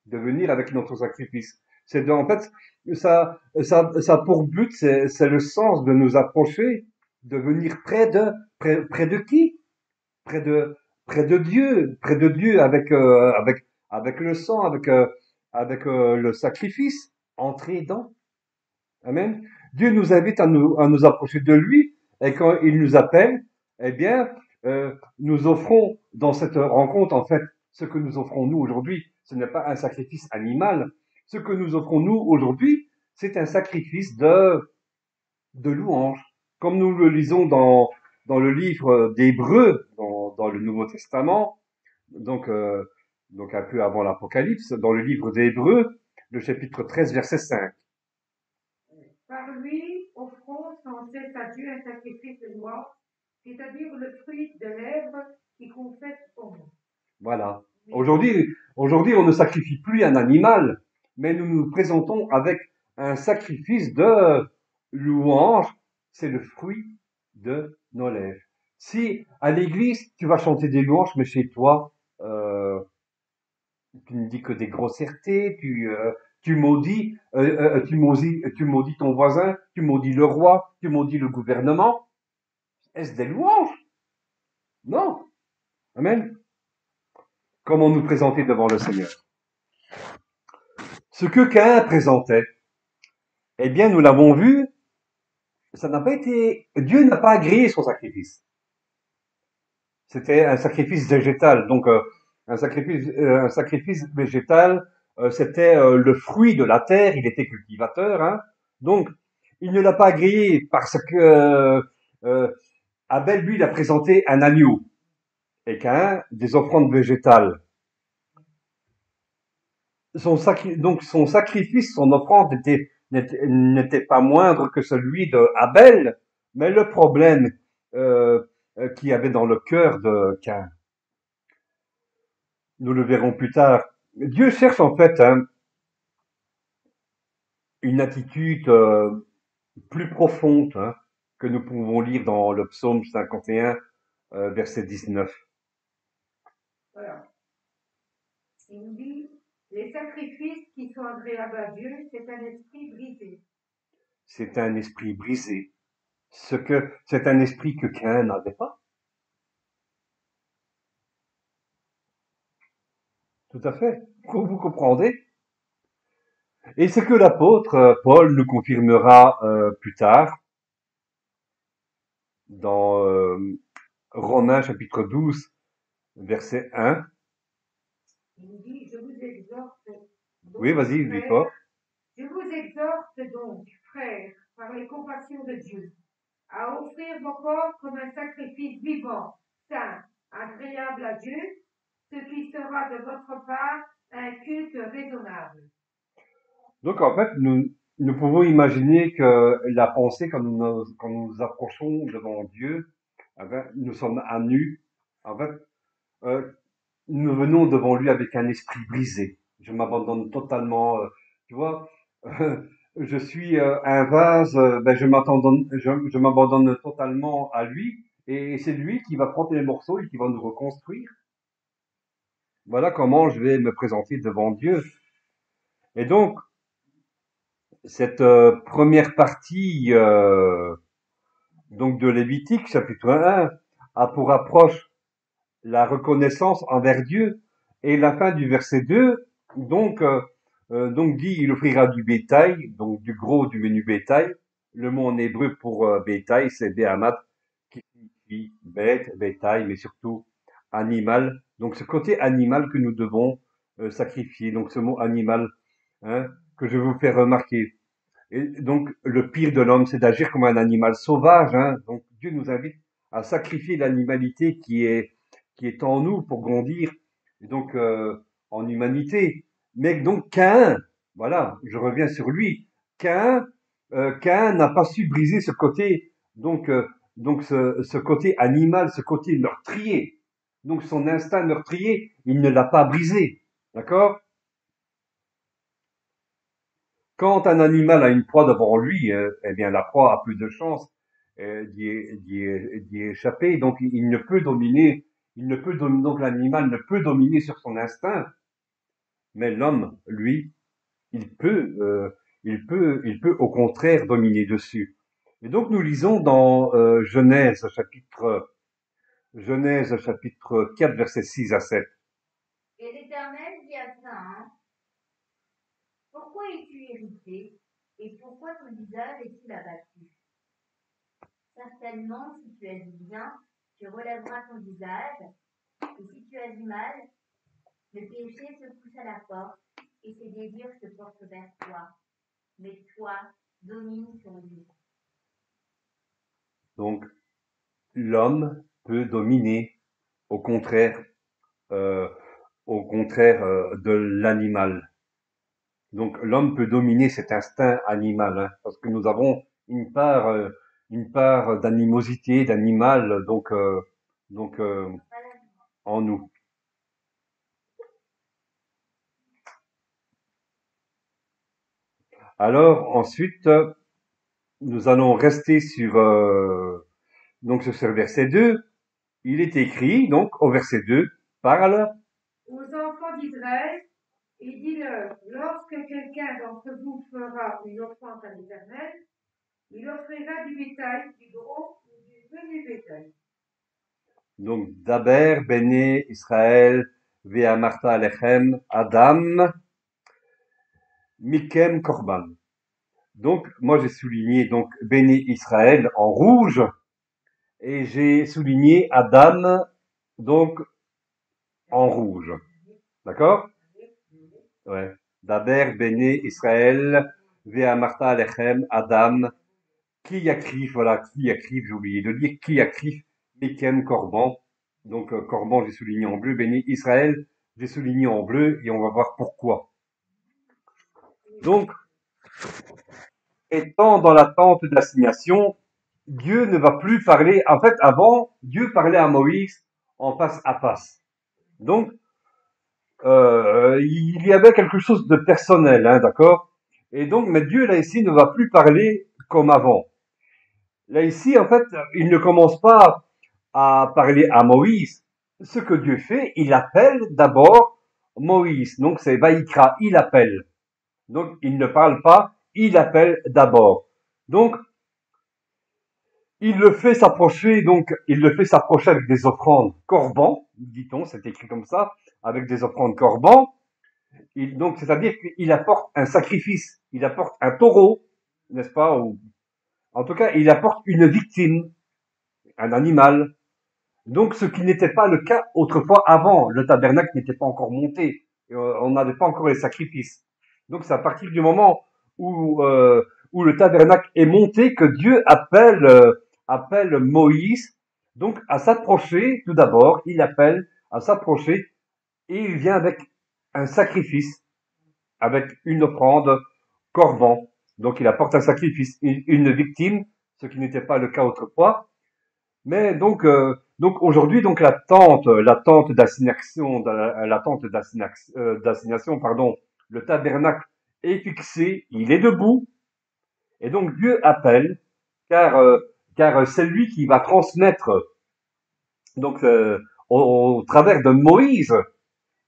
de venir avec notre sacrifice. En fait, ça a pour but, c'est le sens de nous approcher, de venir près de qui? Près de, près de Dieu avec le sang, avec le sacrifice, entrer dans. Amen. Dieu nous invite à nous approcher de lui, et quand il nous appelle, eh bien, nous offrons dans cette rencontre, en fait, ce que nous offrons nous aujourd'hui, ce n'est pas un sacrifice animal. Ce que nous offrons nous aujourd'hui, c'est un sacrifice de louange. Comme nous le lisons dans le livre d'Hébreux, dans le Nouveau Testament, donc, donc un peu avant l'Apocalypse, dans le livre d'Hébreux, le chapitre 13, verset 5. Par lui, offrons sans cesse à Dieu un sacrifice de louange, c'est-à-dire le fruit de lèvres qui confesse son nom. Voilà. Aujourd'hui, on ne sacrifie plus un animal, mais nous nous présentons avec un sacrifice de louange. C'est le fruit de nos lèvres. Si à l'église tu vas chanter des louanges, mais chez toi, tu ne dis que des grossièretés, tu maudis ton voisin, tu maudis le roi, tu maudis le gouvernement. Est-ce des louanges? Non. Amen. Comment nous présenter devant le Seigneur? Ce que Caïn présentait, eh bien, nous l'avons vu, ça n'a pas été, Dieu n'a pas agréé son sacrifice. C'était un sacrifice végétal. Donc, un sacrifice végétal, c'était le fruit de la terre. Il était cultivateur, hein. Donc, il ne l'a pas agréé parce que Abel, lui, il a présenté un agneau et Caïn des offrandes végétales. Donc, son sacrifice, son offrande n'était pas moindre que celui de Abel, mais le problème qu'il y avait dans le cœur de Caïn, nous le verrons plus tard. Dieu cherche en fait une attitude plus profonde que nous pouvons lire dans le psaume 51, verset 19. Voilà. Il nous dit, les sacrifices qui sont agréables à Dieu, c'est un esprit brisé. C'est un esprit brisé. C'est un esprit que Caïn n'avait pas. Tout à fait. Vous comprendrez. Et ce que l'apôtre Paul nous confirmera plus tard dans Romains chapitre 12, verset 1. Il nous dit, je vous exhorte donc, Oui, vas-y, lis frères, fort. je vous exhorte donc, frères, par les compassions de Dieu, à offrir vos corps comme un sacrifice vivant, saint, agréable à Dieu, ce qui sera de votre part un culte raisonnable. Donc en fait, nous pouvons imaginer que la pensée, quand nous approchons devant Dieu, eh ben, nous sommes à nu. En fait, euh, nous venons devant lui avec un esprit brisé. Je m'abandonne totalement. Tu vois, je suis un vase. Ben je m'abandonne totalement à lui, et c'est lui qui va prendre les morceaux et qui va nous reconstruire. Voilà comment je vais me présenter devant Dieu. Et donc, cette première partie donc de Lévitique, chapitre 1, a pour approche la reconnaissance envers Dieu, et la fin du verset 2, donc dit, il offrira du bétail, donc du gros, du menu bétail. Le mot en hébreu pour bétail, c'est béhamat, qui signifie bête, bétail, mais surtout animal. Donc ce côté animal que nous devons sacrifier. Donc ce mot animal, hein, que je vais vous faire remarquer. Et donc, le pire de l'homme, c'est d'agir comme un animal sauvage, hein. Donc, Dieu nous invite à sacrifier l'animalité qui est en nous pour grandir, et donc, en humanité. Mais donc, Caïn, voilà, je reviens sur lui. Caïn, Caïn n'a pas su briser ce côté, donc ce côté animal, ce côté meurtrier. Donc, son instinct meurtrier, il ne l'a pas brisé. D'accord? Quand un animal a une proie devant lui, eh bien la proie a plus de chances d'y échapper. Donc il ne peut dominer, donc l'animal ne peut dominer sur son instinct, mais l'homme, lui, il peut, il peut au contraire dominer dessus. Et donc nous lisons dans Genèse chapitre 4 versets 6 à 7. Et l'Éternel dit à Caïn, pourquoi es-tu irrité et pourquoi ton visage est-il abattu? Certainement, si tu as du bien, tu relèveras ton visage, et si tu as du mal, le péché se pousse à la porte, et ses désirs se portent vers toi. Mais toi, domine sur lui. Donc l'homme peut dominer au contraire, euh, de l'animal. Donc l'homme peut dominer cet instinct animal, hein, parce que nous avons une part d'animosité, d'animal, donc en nous. Alors ensuite, nous allons rester sur ce verset 2. Il est écrit, donc au verset 2, parle. Aux enfants d'Israël, et dis-leur, lorsque quelqu'un d'entre vous fera une offrande à l'Éternel, il offrira du bétail, du gros ou du menu bétail. Donc Daber, Béné, Israël, Ve'amarta Alechem, Adam, Mikem, Korban. Donc moi j'ai souligné donc Béné Israël en rouge, et j'ai souligné Adam donc en rouge. D'accord? Ouais. Daber, Béné, Israël, Ve'amarta Alechem, Adam, Ki Yakrif, voilà, Ki Yakrif, j'ai oublié de dire, Ki Yakrif, Mekem, Corban. Donc, Corban, j'ai souligné en bleu, Béni Israël, j'ai souligné en bleu, et on va voir pourquoi. Donc, étant dans l'attente d'assignation, Dieu ne va plus parler, en fait, avant, Dieu parlait à Moïse en face à face. Donc, il y avait quelque chose de personnel, hein, d'accord? Et donc, mais Dieu, là, ici, ne va plus parler comme avant. Là, ici, en fait, il ne commence pas à parler à Moïse. Ce que Dieu fait, il appelle d'abord Moïse. Donc, c'est Vaïkra, il appelle. Donc, il ne parle pas, il appelle d'abord. Donc, il le fait s'approcher avec des offrandes corban, dit-on, c'est écrit comme ça, avec des offrandes corban. Donc, c'est-à-dire qu'il apporte un sacrifice, il apporte un taureau, n'est-ce pas? Ou, en tout cas, il apporte une victime, un animal. Donc, ce qui n'était pas le cas autrefois avant. Le tabernacle n'était pas encore monté. On n'avait pas encore les sacrifices. Donc, c'est à partir du moment où, euh, où le tabernacle est monté que Dieu appelle Moïse donc à s'approcher. Tout d'abord, il appelle à s'approcher et il vient avec un sacrifice, avec une offrande corban. Donc, il apporte un sacrifice, une victime, ce qui n'était pas le cas autrefois. Mais donc aujourd'hui, donc la tente d'assignation, d'assignation, pardon, le tabernacle est fixé, il est debout, et donc Dieu appelle, car car c'est lui qui va transmettre, donc au travers de Moïse,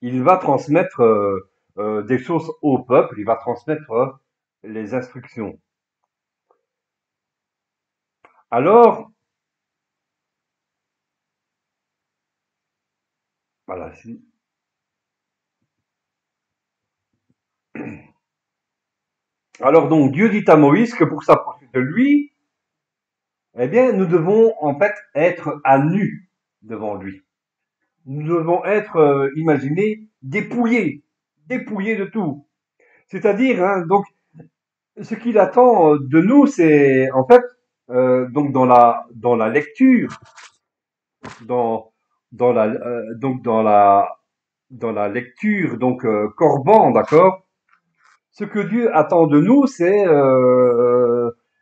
il va transmettre des choses au peuple, il va transmettre les instructions. Alors, voilà, alors donc Dieu dit à Moïse que pour s'approcher de lui, eh bien, nous devons en fait être à nu devant lui. Nous devons être, imaginez, dépouillés de tout. C'est-à-dire, hein, donc, ce qu'il attend de nous, c'est en fait, donc dans la lecture, dans dans la lecture, donc Corban, d'accord. Ce que Dieu attend de nous, c'est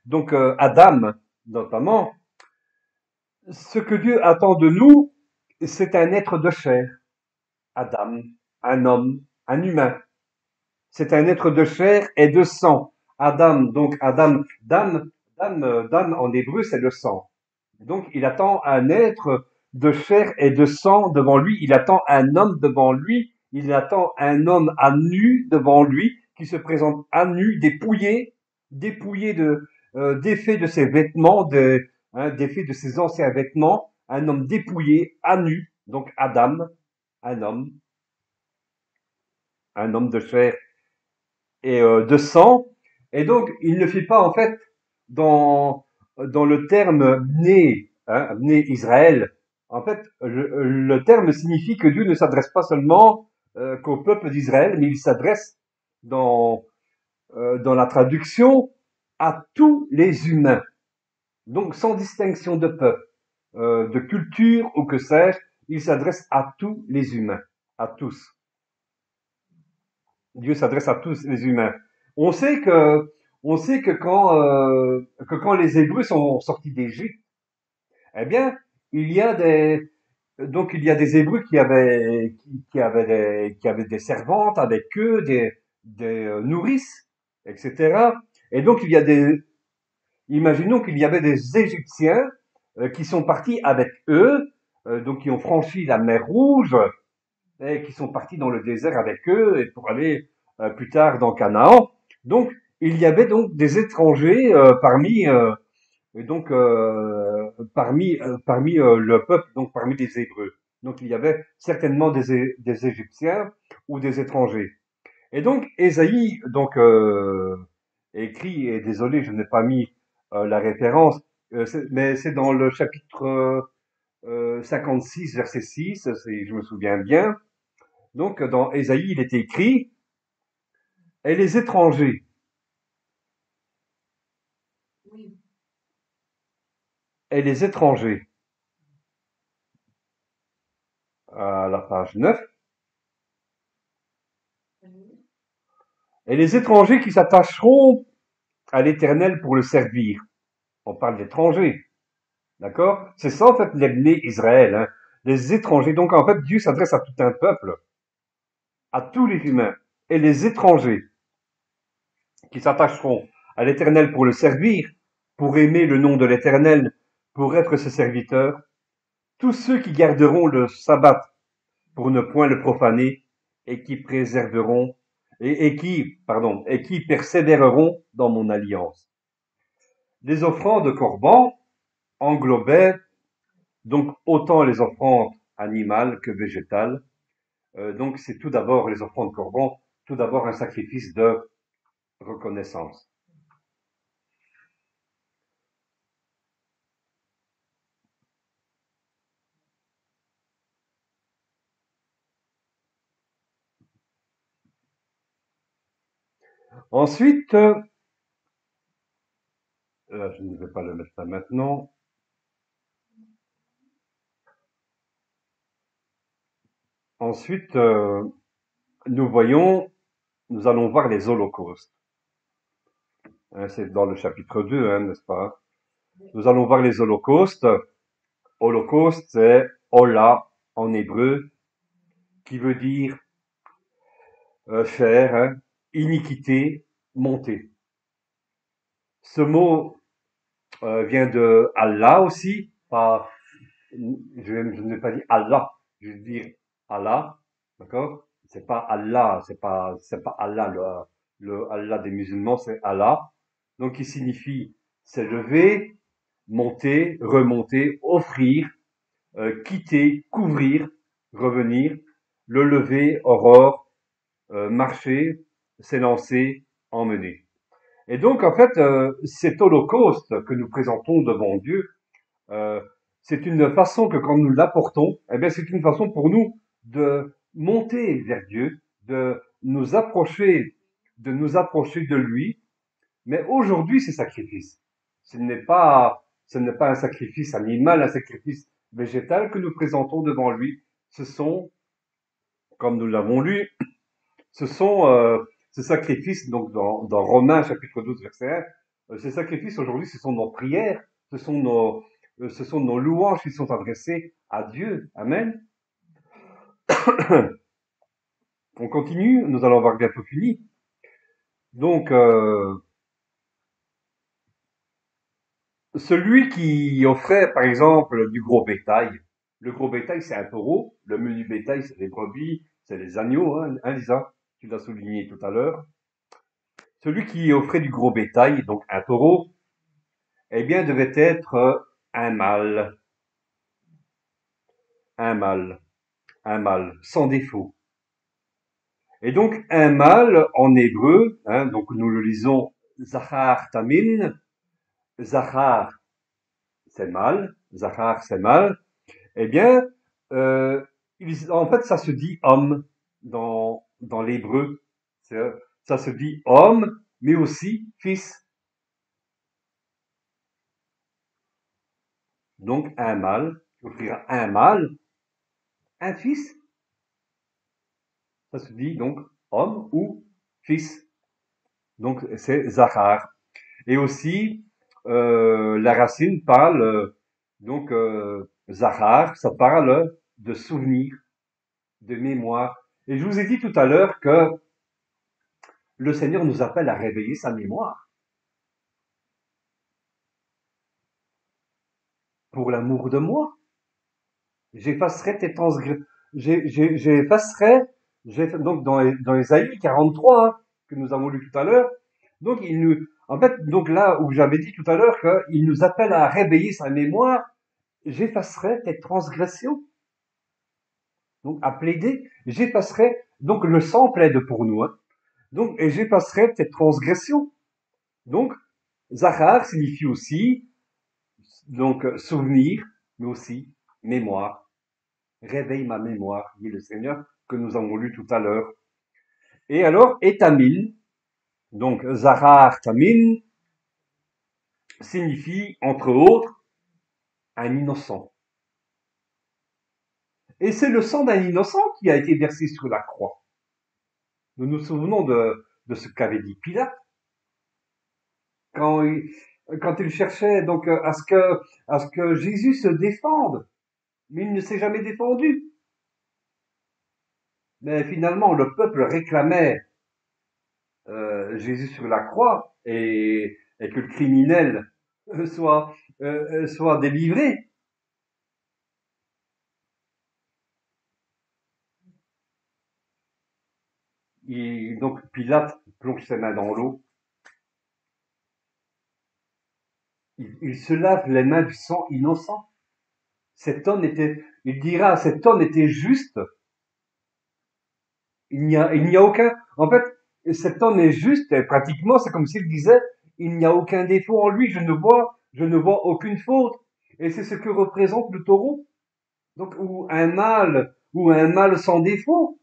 donc Adam, notamment. Ce que Dieu attend de nous, c'est un être de chair. Adam, un homme, un humain. C'est un être de chair et de sang. Adam, donc Adam, dam en hébreu, c'est le sang. Donc il attend un être de chair et de sang devant lui. Il attend un homme devant lui. Il attend un homme à nu devant lui, qui se présente à nu, dépouillé défait de ses vêtements, défait de ses anciens vêtements. Un homme dépouillé, à nu. Donc Adam, un homme, un homme de chair et de sang. Et donc, il ne fait pas, en fait, dans le terme né, hein, né Israël, en fait, le terme signifie que Dieu ne s'adresse pas seulement qu'au peuple d'Israël, mais il s'adresse dans la traduction à tous les humains. Donc, sans distinction de peuple, de culture ou que sais-je, il s'adresse à tous les humains, à tous. Dieu s'adresse à tous les humains. On sait que, on sait que quand les Hébreux sont sortis d'Égypte, eh bien, il y a des Hébreux qui avaient des servantes avec eux, des nourrices, etc. Et donc imaginons qu'il y avait des Égyptiens qui sont partis avec eux, donc qui ont franchi la mer Rouge, et qui sont partis dans le désert avec eux et pour aller plus tard dans Canaan. Donc, il y avait donc des étrangers parmi le peuple, donc parmi les Hébreux. Donc, il y avait certainement des Égyptiens ou des étrangers. Et donc, Ésaïe donc écrit, et désolé, je n'ai pas mis la référence, mais c'est dans le chapitre 56, verset 6, si je me souviens bien. Donc, dans Ésaïe, il est écrit, et les étrangers, Oui. et les étrangers, à la page 9, Oui. et les étrangers qui s'attacheront à l'Éternel pour le servir. On parle d'étrangers, d'accord? C'est ça, en fait, l'ethnie Israël, hein. Les étrangers. Donc, en fait, Dieu s'adresse à tout un peuple, à tous les humains. Et les étrangers qui s'attacheront à l'Éternel pour le servir, pour aimer le nom de l'Éternel, pour être ses serviteurs, tous ceux qui garderont le sabbat pour ne point le profaner et qui préserveront et qui persévéreront dans mon alliance. Les offrandes de Corban englobaient donc autant les offrandes animales que végétales. Donc c'est tout d'abord les offrandes de Corban, tout d'abord un sacrifice de reconnaissance. Ensuite, là, je ne vais pas le mettre là maintenant. Ensuite, nous allons voir les holocaustes. Hein, c'est dans le chapitre 2, hein, n'est-ce pas? Nous allons voir les holocaustes. Holocauste, c'est Ola en hébreu, qui veut dire faire, hein, iniquité, monter. Ce mot vient de Allah aussi, pas, je n'ai pas dit Allah, je veux dire Allah, d'accord? C'est pas Allah, c'est pas Allah, le Allah des musulmans, c'est Allah. Donc, qui signifie s'élever, monter, remonter, offrir, quitter, couvrir, revenir, le lever, aurore, marcher, s'élancer, emmener. Et donc, en fait, cet holocauste que nous présentons devant Dieu, euh, c'est une façon que quand nous l'apportons, eh bien, c'est une façon pour nous de monter vers Dieu, de nous approcher de lui. Mais aujourd'hui, ces sacrifices, ce n'est pas un sacrifice animal, un sacrifice végétal que nous présentons devant lui. Ce sont, comme nous l'avons lu, ce sont ces sacrifices, donc dans Romains chapitre 12 verset 1, ces sacrifices aujourd'hui, ce sont nos prières, ce sont nos louanges qui sont adressées à Dieu. Amen. On continue, nous allons avoir bientôt fini. Donc, celui qui offrait, par exemple, du gros bétail, le gros bétail, c'est un taureau, le menu bétail, c'est les brebis, c'est les agneaux, hein, Lisa, tu l'as souligné tout à l'heure. Celui qui offrait du gros bétail, donc un taureau, eh bien, devait être un mâle, un mâle, un mâle, sans défaut. Et donc, un mâle, en hébreu, hein, donc nous le lisons Zachar Tamin, Zachar, c'est mâle, Zachar, c'est mâle, eh bien, euh, en fait, ça se dit homme dans l'hébreu. Ça se dit homme, mais aussi fils. Donc, un mâle, offrira un mâle, un fils. Ça se dit donc homme ou fils. Donc, c'est Zachar. Et aussi, la racine parle, donc, Zachar, ça parle de souvenir, de mémoire. Et je vous ai dit tout à l'heure que le Seigneur nous appelle à réveiller sa mémoire pour l'amour de moi. J'effacerai tes transgressions. J'effacerai, donc dans Ésaïe 43, hein, que nous avons lu tout à l'heure. Donc en fait, donc là où j'avais dit tout à l'heure qu'il nous appelle à réveiller sa mémoire, j'effacerai tes transgressions. Donc à plaider, j'effacerai. Donc le sang plaide pour nous, hein. Donc et j'effacerai tes transgressions. Donc Zachar signifie aussi donc souvenir, mais aussi mémoire. Réveille ma mémoire, dit le Seigneur, que nous avons lu tout à l'heure. Et alors, Etamil, donc Zahar Tamil, signifie, entre autres, un innocent. Et c'est le sang d'un innocent qui a été versé sur la croix. Nous nous souvenons de ce qu'avait dit Pilate. Quand il cherchait donc à ce que Jésus se défende, mais il ne s'est jamais défendu. Mais finalement, le peuple réclamait Jésus sur la croix et que le criminel soit délivré. Donc Pilate plonge ses mains dans l'eau. Il se lave les mains du sang innocent. Il dira, cet homme était juste. Il n'y a aucun, en fait, cet homme est juste, et pratiquement, c'est comme s'il disait, il n'y a aucun défaut en lui, je ne vois aucune faute. Et c'est ce que représente le taureau. Donc, ou un mâle sans défaut.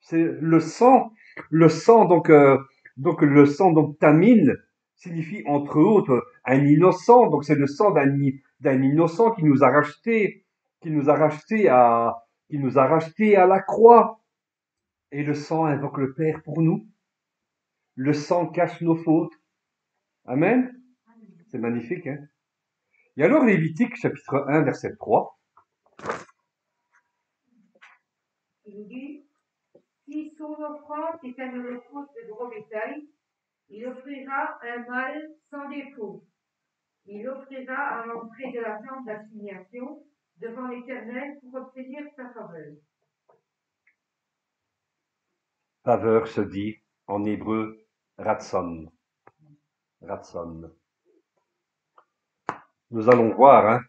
C'est le sang donc donc le sang, donc tamine, signifie entre autres un innocent, donc c'est le sang d'un innocent qui nous a racheté, qui nous a racheté qui nous a racheté à la croix. Et le sang invoque le Père pour nous. Le sang cache nos fautes. Amen. C'est magnifique, hein? Et alors Lévitique, chapitre 1, verset 3. Il dit, si son offrande est un holocauste de gros bétail, il offrira un mâle sans défaut. Il offrira à l'entrée de la tente d'assignation devant l'Éternel pour obtenir sa faveur. Faveur se dit en hébreu ratson. Ratson. Nous allons voir, hein.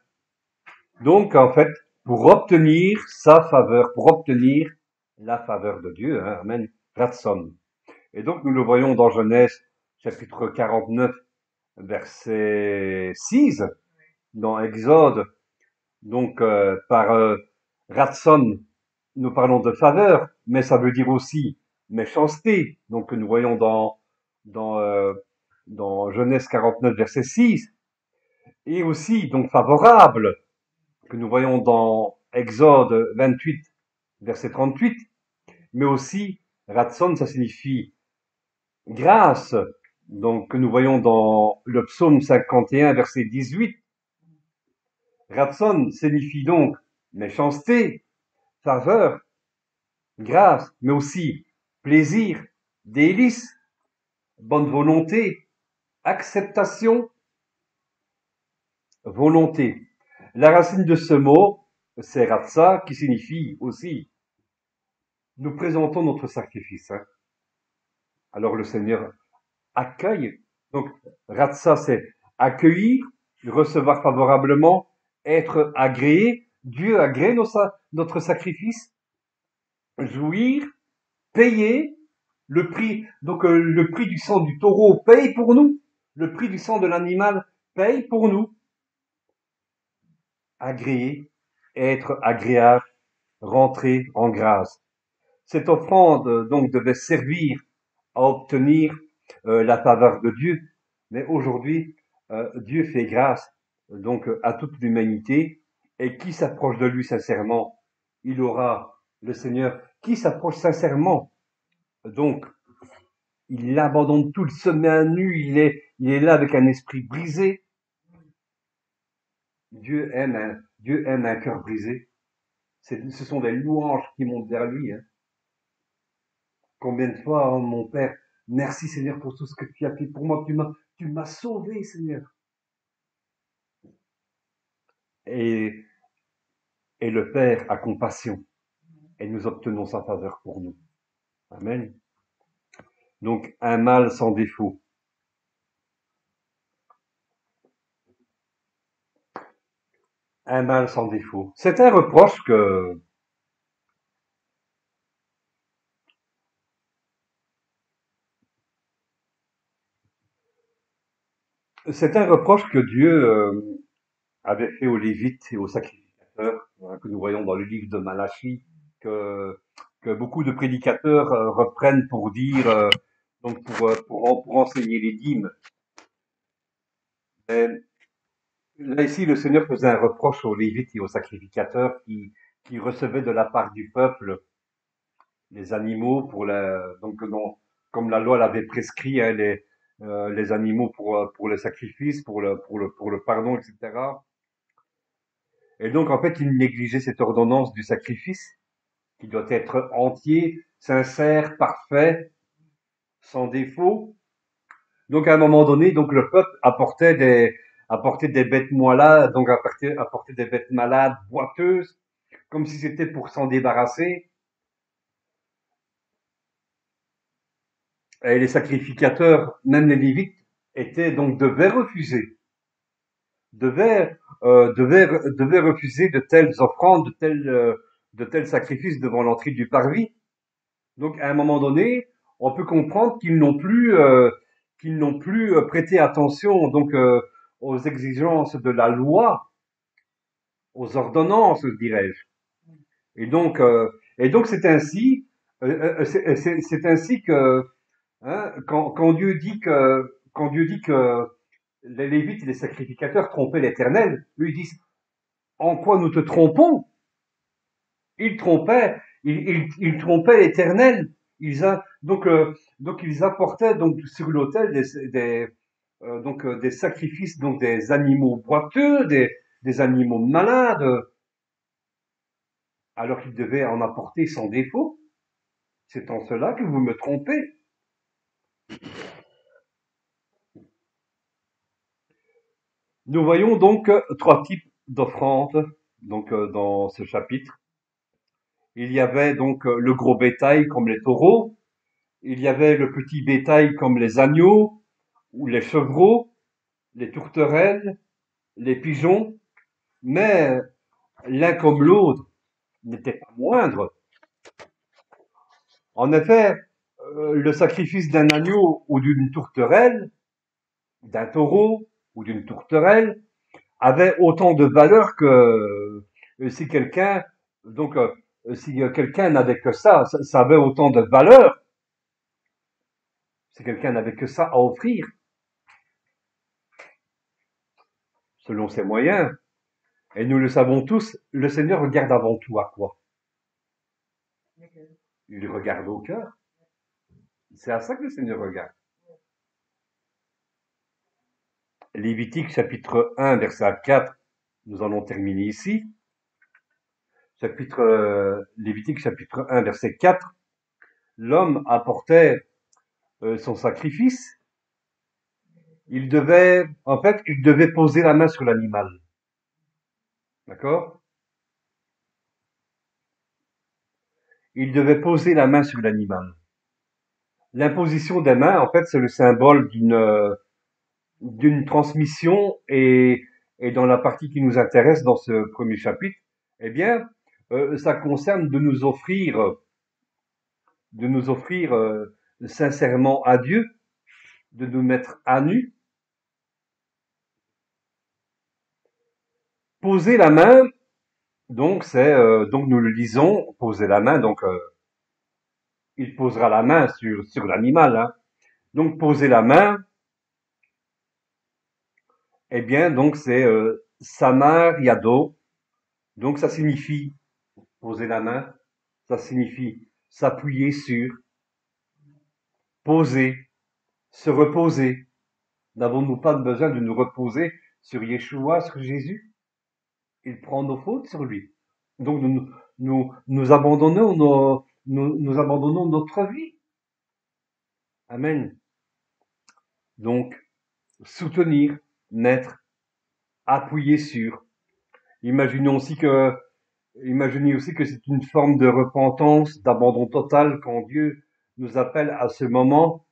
Donc, en fait, pour obtenir sa faveur, pour obtenir la faveur de Dieu, hein, amen, ratson. Et donc, nous le voyons dans Genèse, chapitre 49, verset 6, dans Exode, donc par ratson, nous parlons de faveur, mais ça veut dire aussi méchanceté. Donc nous voyons dans Genèse 49, verset 6, et aussi donc favorable, que nous voyons dans Exode 28, verset 38, mais aussi ratson, ça signifie grâce, donc que nous voyons dans le psaume 51, verset 18. Ratson signifie donc méchanceté, faveur, grâce, mais aussi plaisir, délice, bonne volonté, acceptation, volonté. La racine de ce mot, c'est ratsa, qui signifie aussi nous présentons notre sacrifice. Hein. Alors le Seigneur accueille. Donc ratsa, c'est accueillir, recevoir favorablement, être agréé. Dieu agrée notre sacrifice, jouir, payer le prix. Donc le prix du sang du taureau paye pour nous. Le prix du sang de l'animal paye pour nous. Agréer, être agréable, rentrer en grâce. Cette offrande donc devait servir à obtenir la faveur de Dieu. Mais aujourd'hui, Dieu fait grâce donc à toute l'humanité, et qui s'approche de lui sincèrement, il aura le Seigneur. Qui s'approche sincèrement, donc il abandonne tout, il se met à nu, il est là avec un esprit brisé. Dieu aime un cœur brisé. Ce sont des louanges qui montent vers lui. Hein. Combien de fois, oh, mon Père, merci Seigneur pour tout ce que tu as fait pour moi, tu m'as sauvé Seigneur. Et le Père a compassion, et nous obtenons sa faveur pour nous. Amen. Donc un mâle sans défaut. Un mâle sans défaut. C'est un reproche que Dieu avait fait aux Lévites et aux sacrificateurs, hein, que nous voyons dans le livre de Malachie, que beaucoup de prédicateurs reprennent pour dire, donc pour enseigner les dîmes. Et là ici, le Seigneur faisait un reproche aux Lévites et aux sacrificateurs qui recevaient de la part du peuple les animaux comme la loi l'avait prescrit, hein, les animaux pour le sacrifice, pour le pardon, etc. Et donc, en fait, il négligeait cette ordonnance du sacrifice, qui doit être entier, sincère, parfait, sans défaut. Donc, à un moment donné, donc, le peuple apportait des bêtes moelleuses, donc apportait des bêtes malades, boiteuses, comme si c'était pour s'en débarrasser. Et les sacrificateurs, même les Lévites, devaient refuser de telles offrandes, de tels sacrifices devant l'entrée du parvis. Donc, à un moment donné, on peut comprendre qu'ils n'ont plus prêté attention donc aux exigences de la loi, aux ordonnances, dirais-je. Et donc c'est ainsi que Hein, quand Dieu dit que les Lévites et les sacrificateurs trompaient l'Éternel, eux ils disent en quoi nous te trompons? Ils trompaient l'Éternel. Donc ils apportaient donc sur l'autel des sacrifices, donc des animaux boiteux, des animaux malades, alors qu'ils devaient en apporter sans défaut. C'est en cela que vous me trompez. Nous voyons donc trois types d'offrandes donc dans ce chapitre. Il y avait donc le gros bétail comme les taureaux, il y avait le petit bétail comme les agneaux ou les chevreaux, les tourterelles, les pigeons, mais l'un comme l'autre n'était pas moindre. En effet, le sacrifice d'un agneau ou d'une tourterelle, d'un taureau ou d'une tourterelle, avait autant de valeur que si quelqu'un donc si quelqu'un n'avait que ça avait autant de valeur si quelqu'un n'avait que ça à offrir selon ses moyens. Et nous le savons tous, le Seigneur regarde avant tout à quoi? Il regarde au cœur. C'est à ça que le Seigneur regarde. Lévitique chapitre 1 verset 4, nous allons terminer ici. Lévitique chapitre 1 verset 4, l'homme apportait son sacrifice. Il devait poser la main sur l'animal. D'accord? Il devait poser la main sur l'animal. L'imposition des mains, en fait, c'est le symbole d'une transmission et dans la partie qui nous intéresse dans ce premier chapitre, eh bien, ça concerne de nous offrir sincèrement à Dieu, de nous mettre à nu. Poser la main, donc donc nous le lisons, poser la main, donc il posera la main sur l'animal, hein. Donc poser la main, eh bien donc c'est samar yado, donc ça signifie poser la main, ça signifie s'appuyer sur, poser, se reposer. N'avons-nous pas besoin de nous reposer sur Yeshua, sur Jésus? Il prend nos fautes sur lui. Donc nous abandonnons nous abandonnons notre vie. Amen. Donc soutenir, naître, appuyer sur. Imaginez aussi que c'est une forme de repentance, d'abandon total quand Dieu nous appelle à ce moment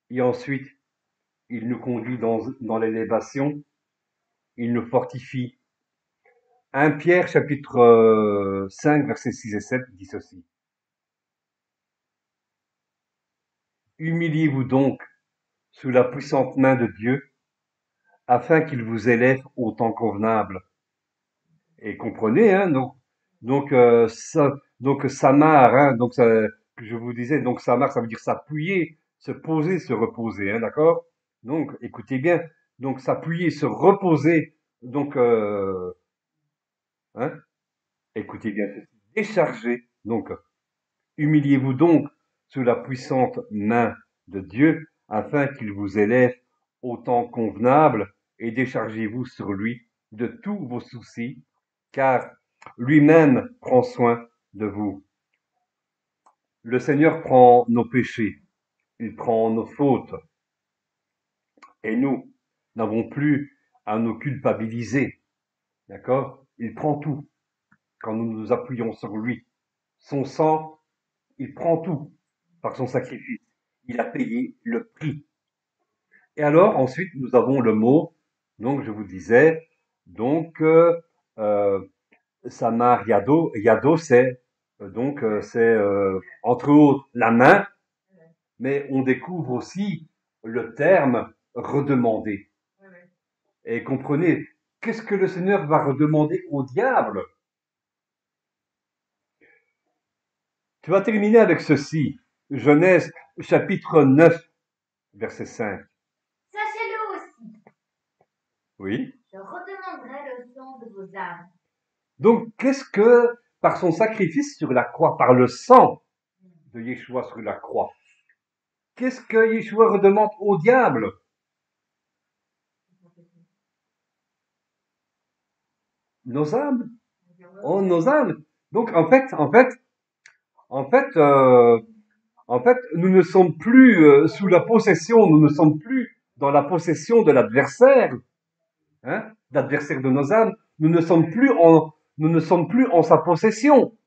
et ensuite il nous conduit dans l'élévation, il nous fortifie. 1 Pierre chapitre 5 versets 6 et 7 dit ceci. Humiliez-vous donc sous la puissante main de Dieu afin qu'il vous élève au temps convenable. Et comprenez, hein, donc samar, hein, que je vous disais, donc samar, ça veut dire s'appuyer, se poser, se reposer, hein, d'accord? Donc, écoutez bien, donc s'appuyer, se reposer, donc, hein, écoutez bien ceci, décharger, donc, humiliez-vous donc sous la puissante main de Dieu, afin qu'il vous élève au temps convenable, et déchargez-vous sur lui de tous vos soucis, car lui-même prend soin de vous. Le Seigneur prend nos péchés, il prend nos fautes, et nous n'avons plus à nous culpabiliser, d'accord? Il prend tout quand nous nous appuyons sur lui. Son sang, il prend tout par son sacrifice. Il a payé le prix. Et alors, ensuite, nous avons le mot, donc je vous disais, donc, Samar Yado, Yado c'est entre autres la main, mais on découvre aussi le terme redemander. Et comprenez, qu'est-ce que le Seigneur va redemander au diable? Tu vas terminer avec ceci. Genèse chapitre 9, verset 5. Sachez-le aussi, Oui. je redemanderai le sang de vos âmes. Donc, qu'est-ce que, par son sacrifice sur la croix, par le sang de Yeshua sur la croix, qu'est-ce que Yeshua redemande au diable? Nos âmes. Oh, nos âmes. Donc, en fait, nous ne sommes plus sous la possession, nous ne sommes plus dans la possession de l'adversaire, hein, l'adversaire de nos âmes. Nous ne sommes plus en sa possession.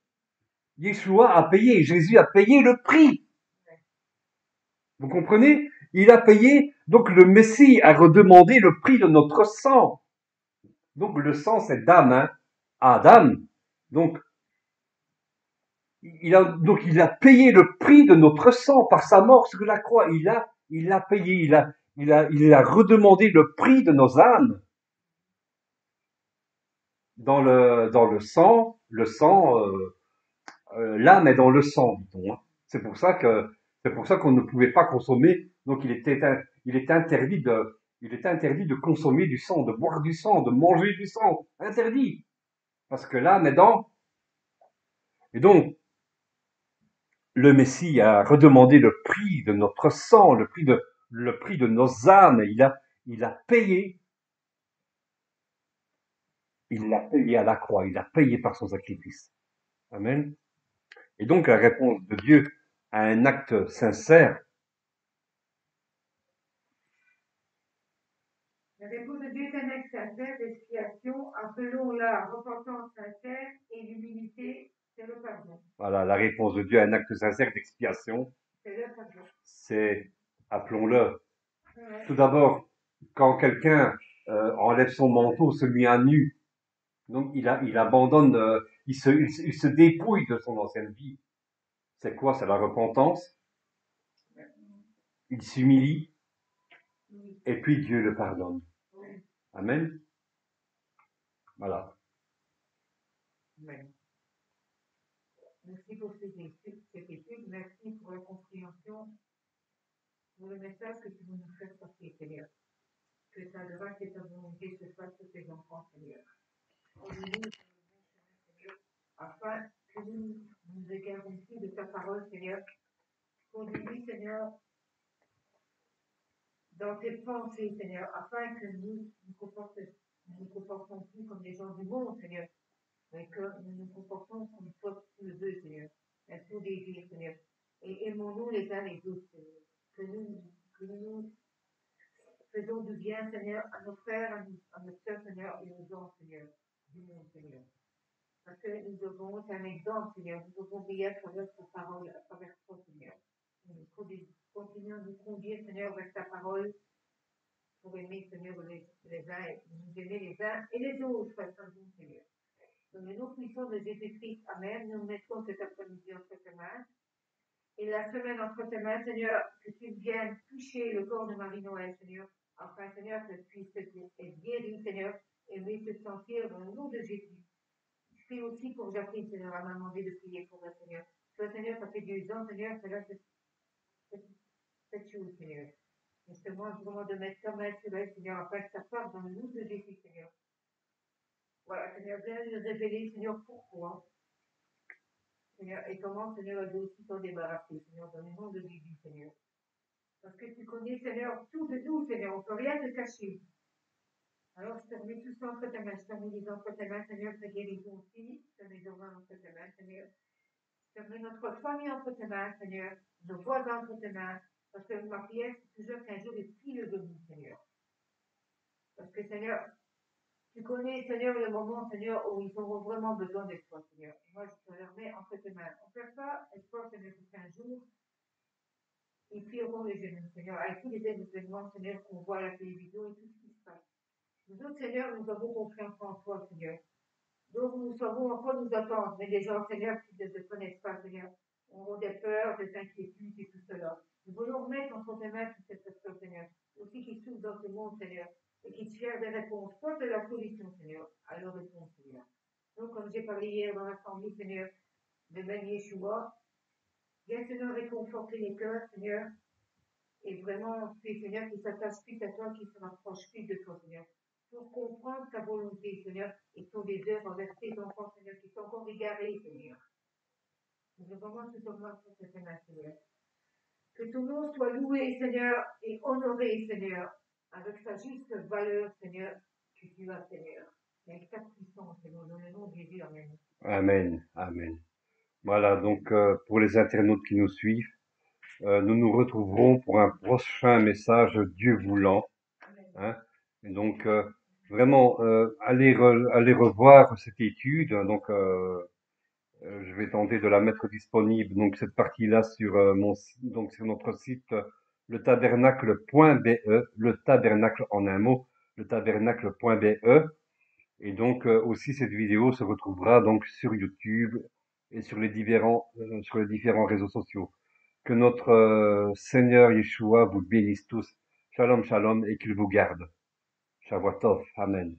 Yeshua a payé, Jésus a payé le prix. Vous comprenez? Il a payé, donc le Messie a redemandé le prix de notre sang. Donc le sang, c'est d'âme, hein, Adam. Donc il a payé le prix de notre sang par sa mort sur la croix. Il a payé, il a redemandé le prix de nos âmes. Dans le sang, l'âme est dans le sang, dit-on, hein. C'est pour ça qu'on ne pouvait pas consommer. Donc il est interdit de consommer du sang, de boire du sang, de manger du sang. Interdit. Parce que l'âme est dans. Et donc, le Messie a redemandé le prix de notre sang, le prix de nos âmes. Il a payé. Il l'a payé à la croix. Il a payé par son sacrifice. Amen. Et donc, la réponse de Dieu à un acte sincère. La réponse de Dieu est un acte sincère d'expiation, appelons la repentance sincère et l'humilité, c'est le pardon. Voilà, la réponse de Dieu à un acte sincère d'expiation, C'est le pardon. c'est, appelons-le. Ouais. Tout d'abord, quand quelqu'un enlève son manteau, se met à nu, donc il abandonne, il se dépouille de son ancienne vie. C'est quoi? C'est la repentance. Il s'humilie et puis Dieu le pardonne. Amen. Voilà. Ouais. Merci pour cette étude. Merci pour la compréhension, pour le message que tu nous fais passer, Seigneur. Que ta grâce et ta volonté se fassent sur tes enfants, Seigneur. Conduis-nous, Seigneur, afin que nous nous égarons de ta parole, Seigneur. Conduis-nous, Seigneur, dans tes pensées, Seigneur, afin que nous nous comportons plus comme des gens du monde, Seigneur, mais que nous nous comportons comme toi tu le veux, Seigneur, un tout désir, Seigneur. Et aimons-nous les uns les autres, Seigneur. Que nous faisons du bien, Seigneur, à nos frères, à nos sœurs, Seigneur, et aux gens, Seigneur, du monde, Seigneur. Parce que nous devons être un exemple, Seigneur. Nous devons briller à travers ta parole, à travers toi, Seigneur. Nous continuons de nous conduire, Seigneur, vers ta parole pour aimer, Seigneur, les uns, nous aimer les uns et les autres, Seigneur. Dans le nom puissant de Jésus-Christ, Amen, nous mettons cet après-midi entre tes mains. Et la semaine entre tes mains, Seigneur, que tu viennes toucher le corps de Marie-Noël, Seigneur, afin, Seigneur, qu'elle puisse être guérie, Seigneur, et mieux se sentir dans le nom de Jésus. Je prie aussi pour Jacqueline, Seigneur, elle m'a demandé de prier pour elle, Seigneur. Toi, Seigneur, ça fait 2 ans, Seigneur, cela cette chose, Seigneur. Et je te demande vraiment de mettre ta main sur elle, Seigneur, afin que ça parte dans le nom de Jésus, Seigneur. Voilà, Seigneur, viens nous révéler, Seigneur, pourquoi. Seigneur, et comment, Seigneur, elle doit aussi s'en débarrasser, Seigneur, dans le nom de Jésus, Seigneur. Parce que tu connais, Seigneur, tout de nous, Seigneur, on ne peut rien te cacher. Alors, je te remets tout ça entre tes mains, je te remets les entre tes mains, Seigneur, ta guérison aussi, je te remets nos mains entre tes mains, Seigneur. Je te remets notre famille entre tes mains, Seigneur, nos voisins entre tes mains, parce que ma prière, c'est toujours qu'un jour, ils prient de nous, Seigneur. Parce que, Seigneur, tu connais, Seigneur, le moment, Seigneur, où ils auront vraiment besoin de toi, Seigneur. Moi, je te le remets entre tes mains. On fait ça, espoir, Seigneur, qu'un jour, ils prieront les genoux, Seigneur, avec tous les événements, Seigneur, qu'on voit à la télévision et tout ce qui se passe. Nous autres, Seigneur, nous avons confiance en toi, Seigneur. Donc, nous savons en quoi nous attendre, mais les gens, Seigneur, qui ne te connaissent pas, Seigneur, auront des peurs, des inquiétudes et tout cela. Nous voulons remettre entre tes mains toutes ces personnes, Seigneur, aussi qui souffrent dans ce monde, Seigneur, et qui cherchent des réponses. Toi, c'est la solution, Seigneur, à leur réponse, Seigneur. Donc, comme j'ai parlé hier dans l'assemblée, Seigneur, de Ben Yeshua, Viens, Seigneur, réconforter les cœurs, Seigneur. Et vraiment, prie, Seigneur, qui s'attache plus à toi, qui se rapproche plus de toi, Seigneur. Pour comprendre ta volonté, Seigneur, et ton désir envers tes enfants, Seigneur, qui sont encore égarés, Seigneur. Je veux vraiment tout augmente sur cette main, Seigneur. Que ton nom soit loué, Seigneur, et honoré, Seigneur, avec sa juste valeur, Seigneur, que tu as, Seigneur. Et avec ta puissance, Seigneur, dans le nom de Jésus, Amen. Amen. Amen. Voilà, donc pour les internautes qui nous suivent, nous nous retrouverons pour un prochain message, Dieu voulant. Hein. Et donc, vraiment, allez revoir cette étude. Donc, je vais tenter de la mettre disponible, donc cette partie-là sur donc sur notre site letabernacle.be, le tabernacle en un mot, le tabernacle.be. Et donc aussi cette vidéo se retrouvera donc sur YouTube et sur les différents réseaux sociaux. Que notre Seigneur Yeshua vous bénisse tous. Shalom, shalom, et qu'il vous garde. Shavuot Tov. Amen.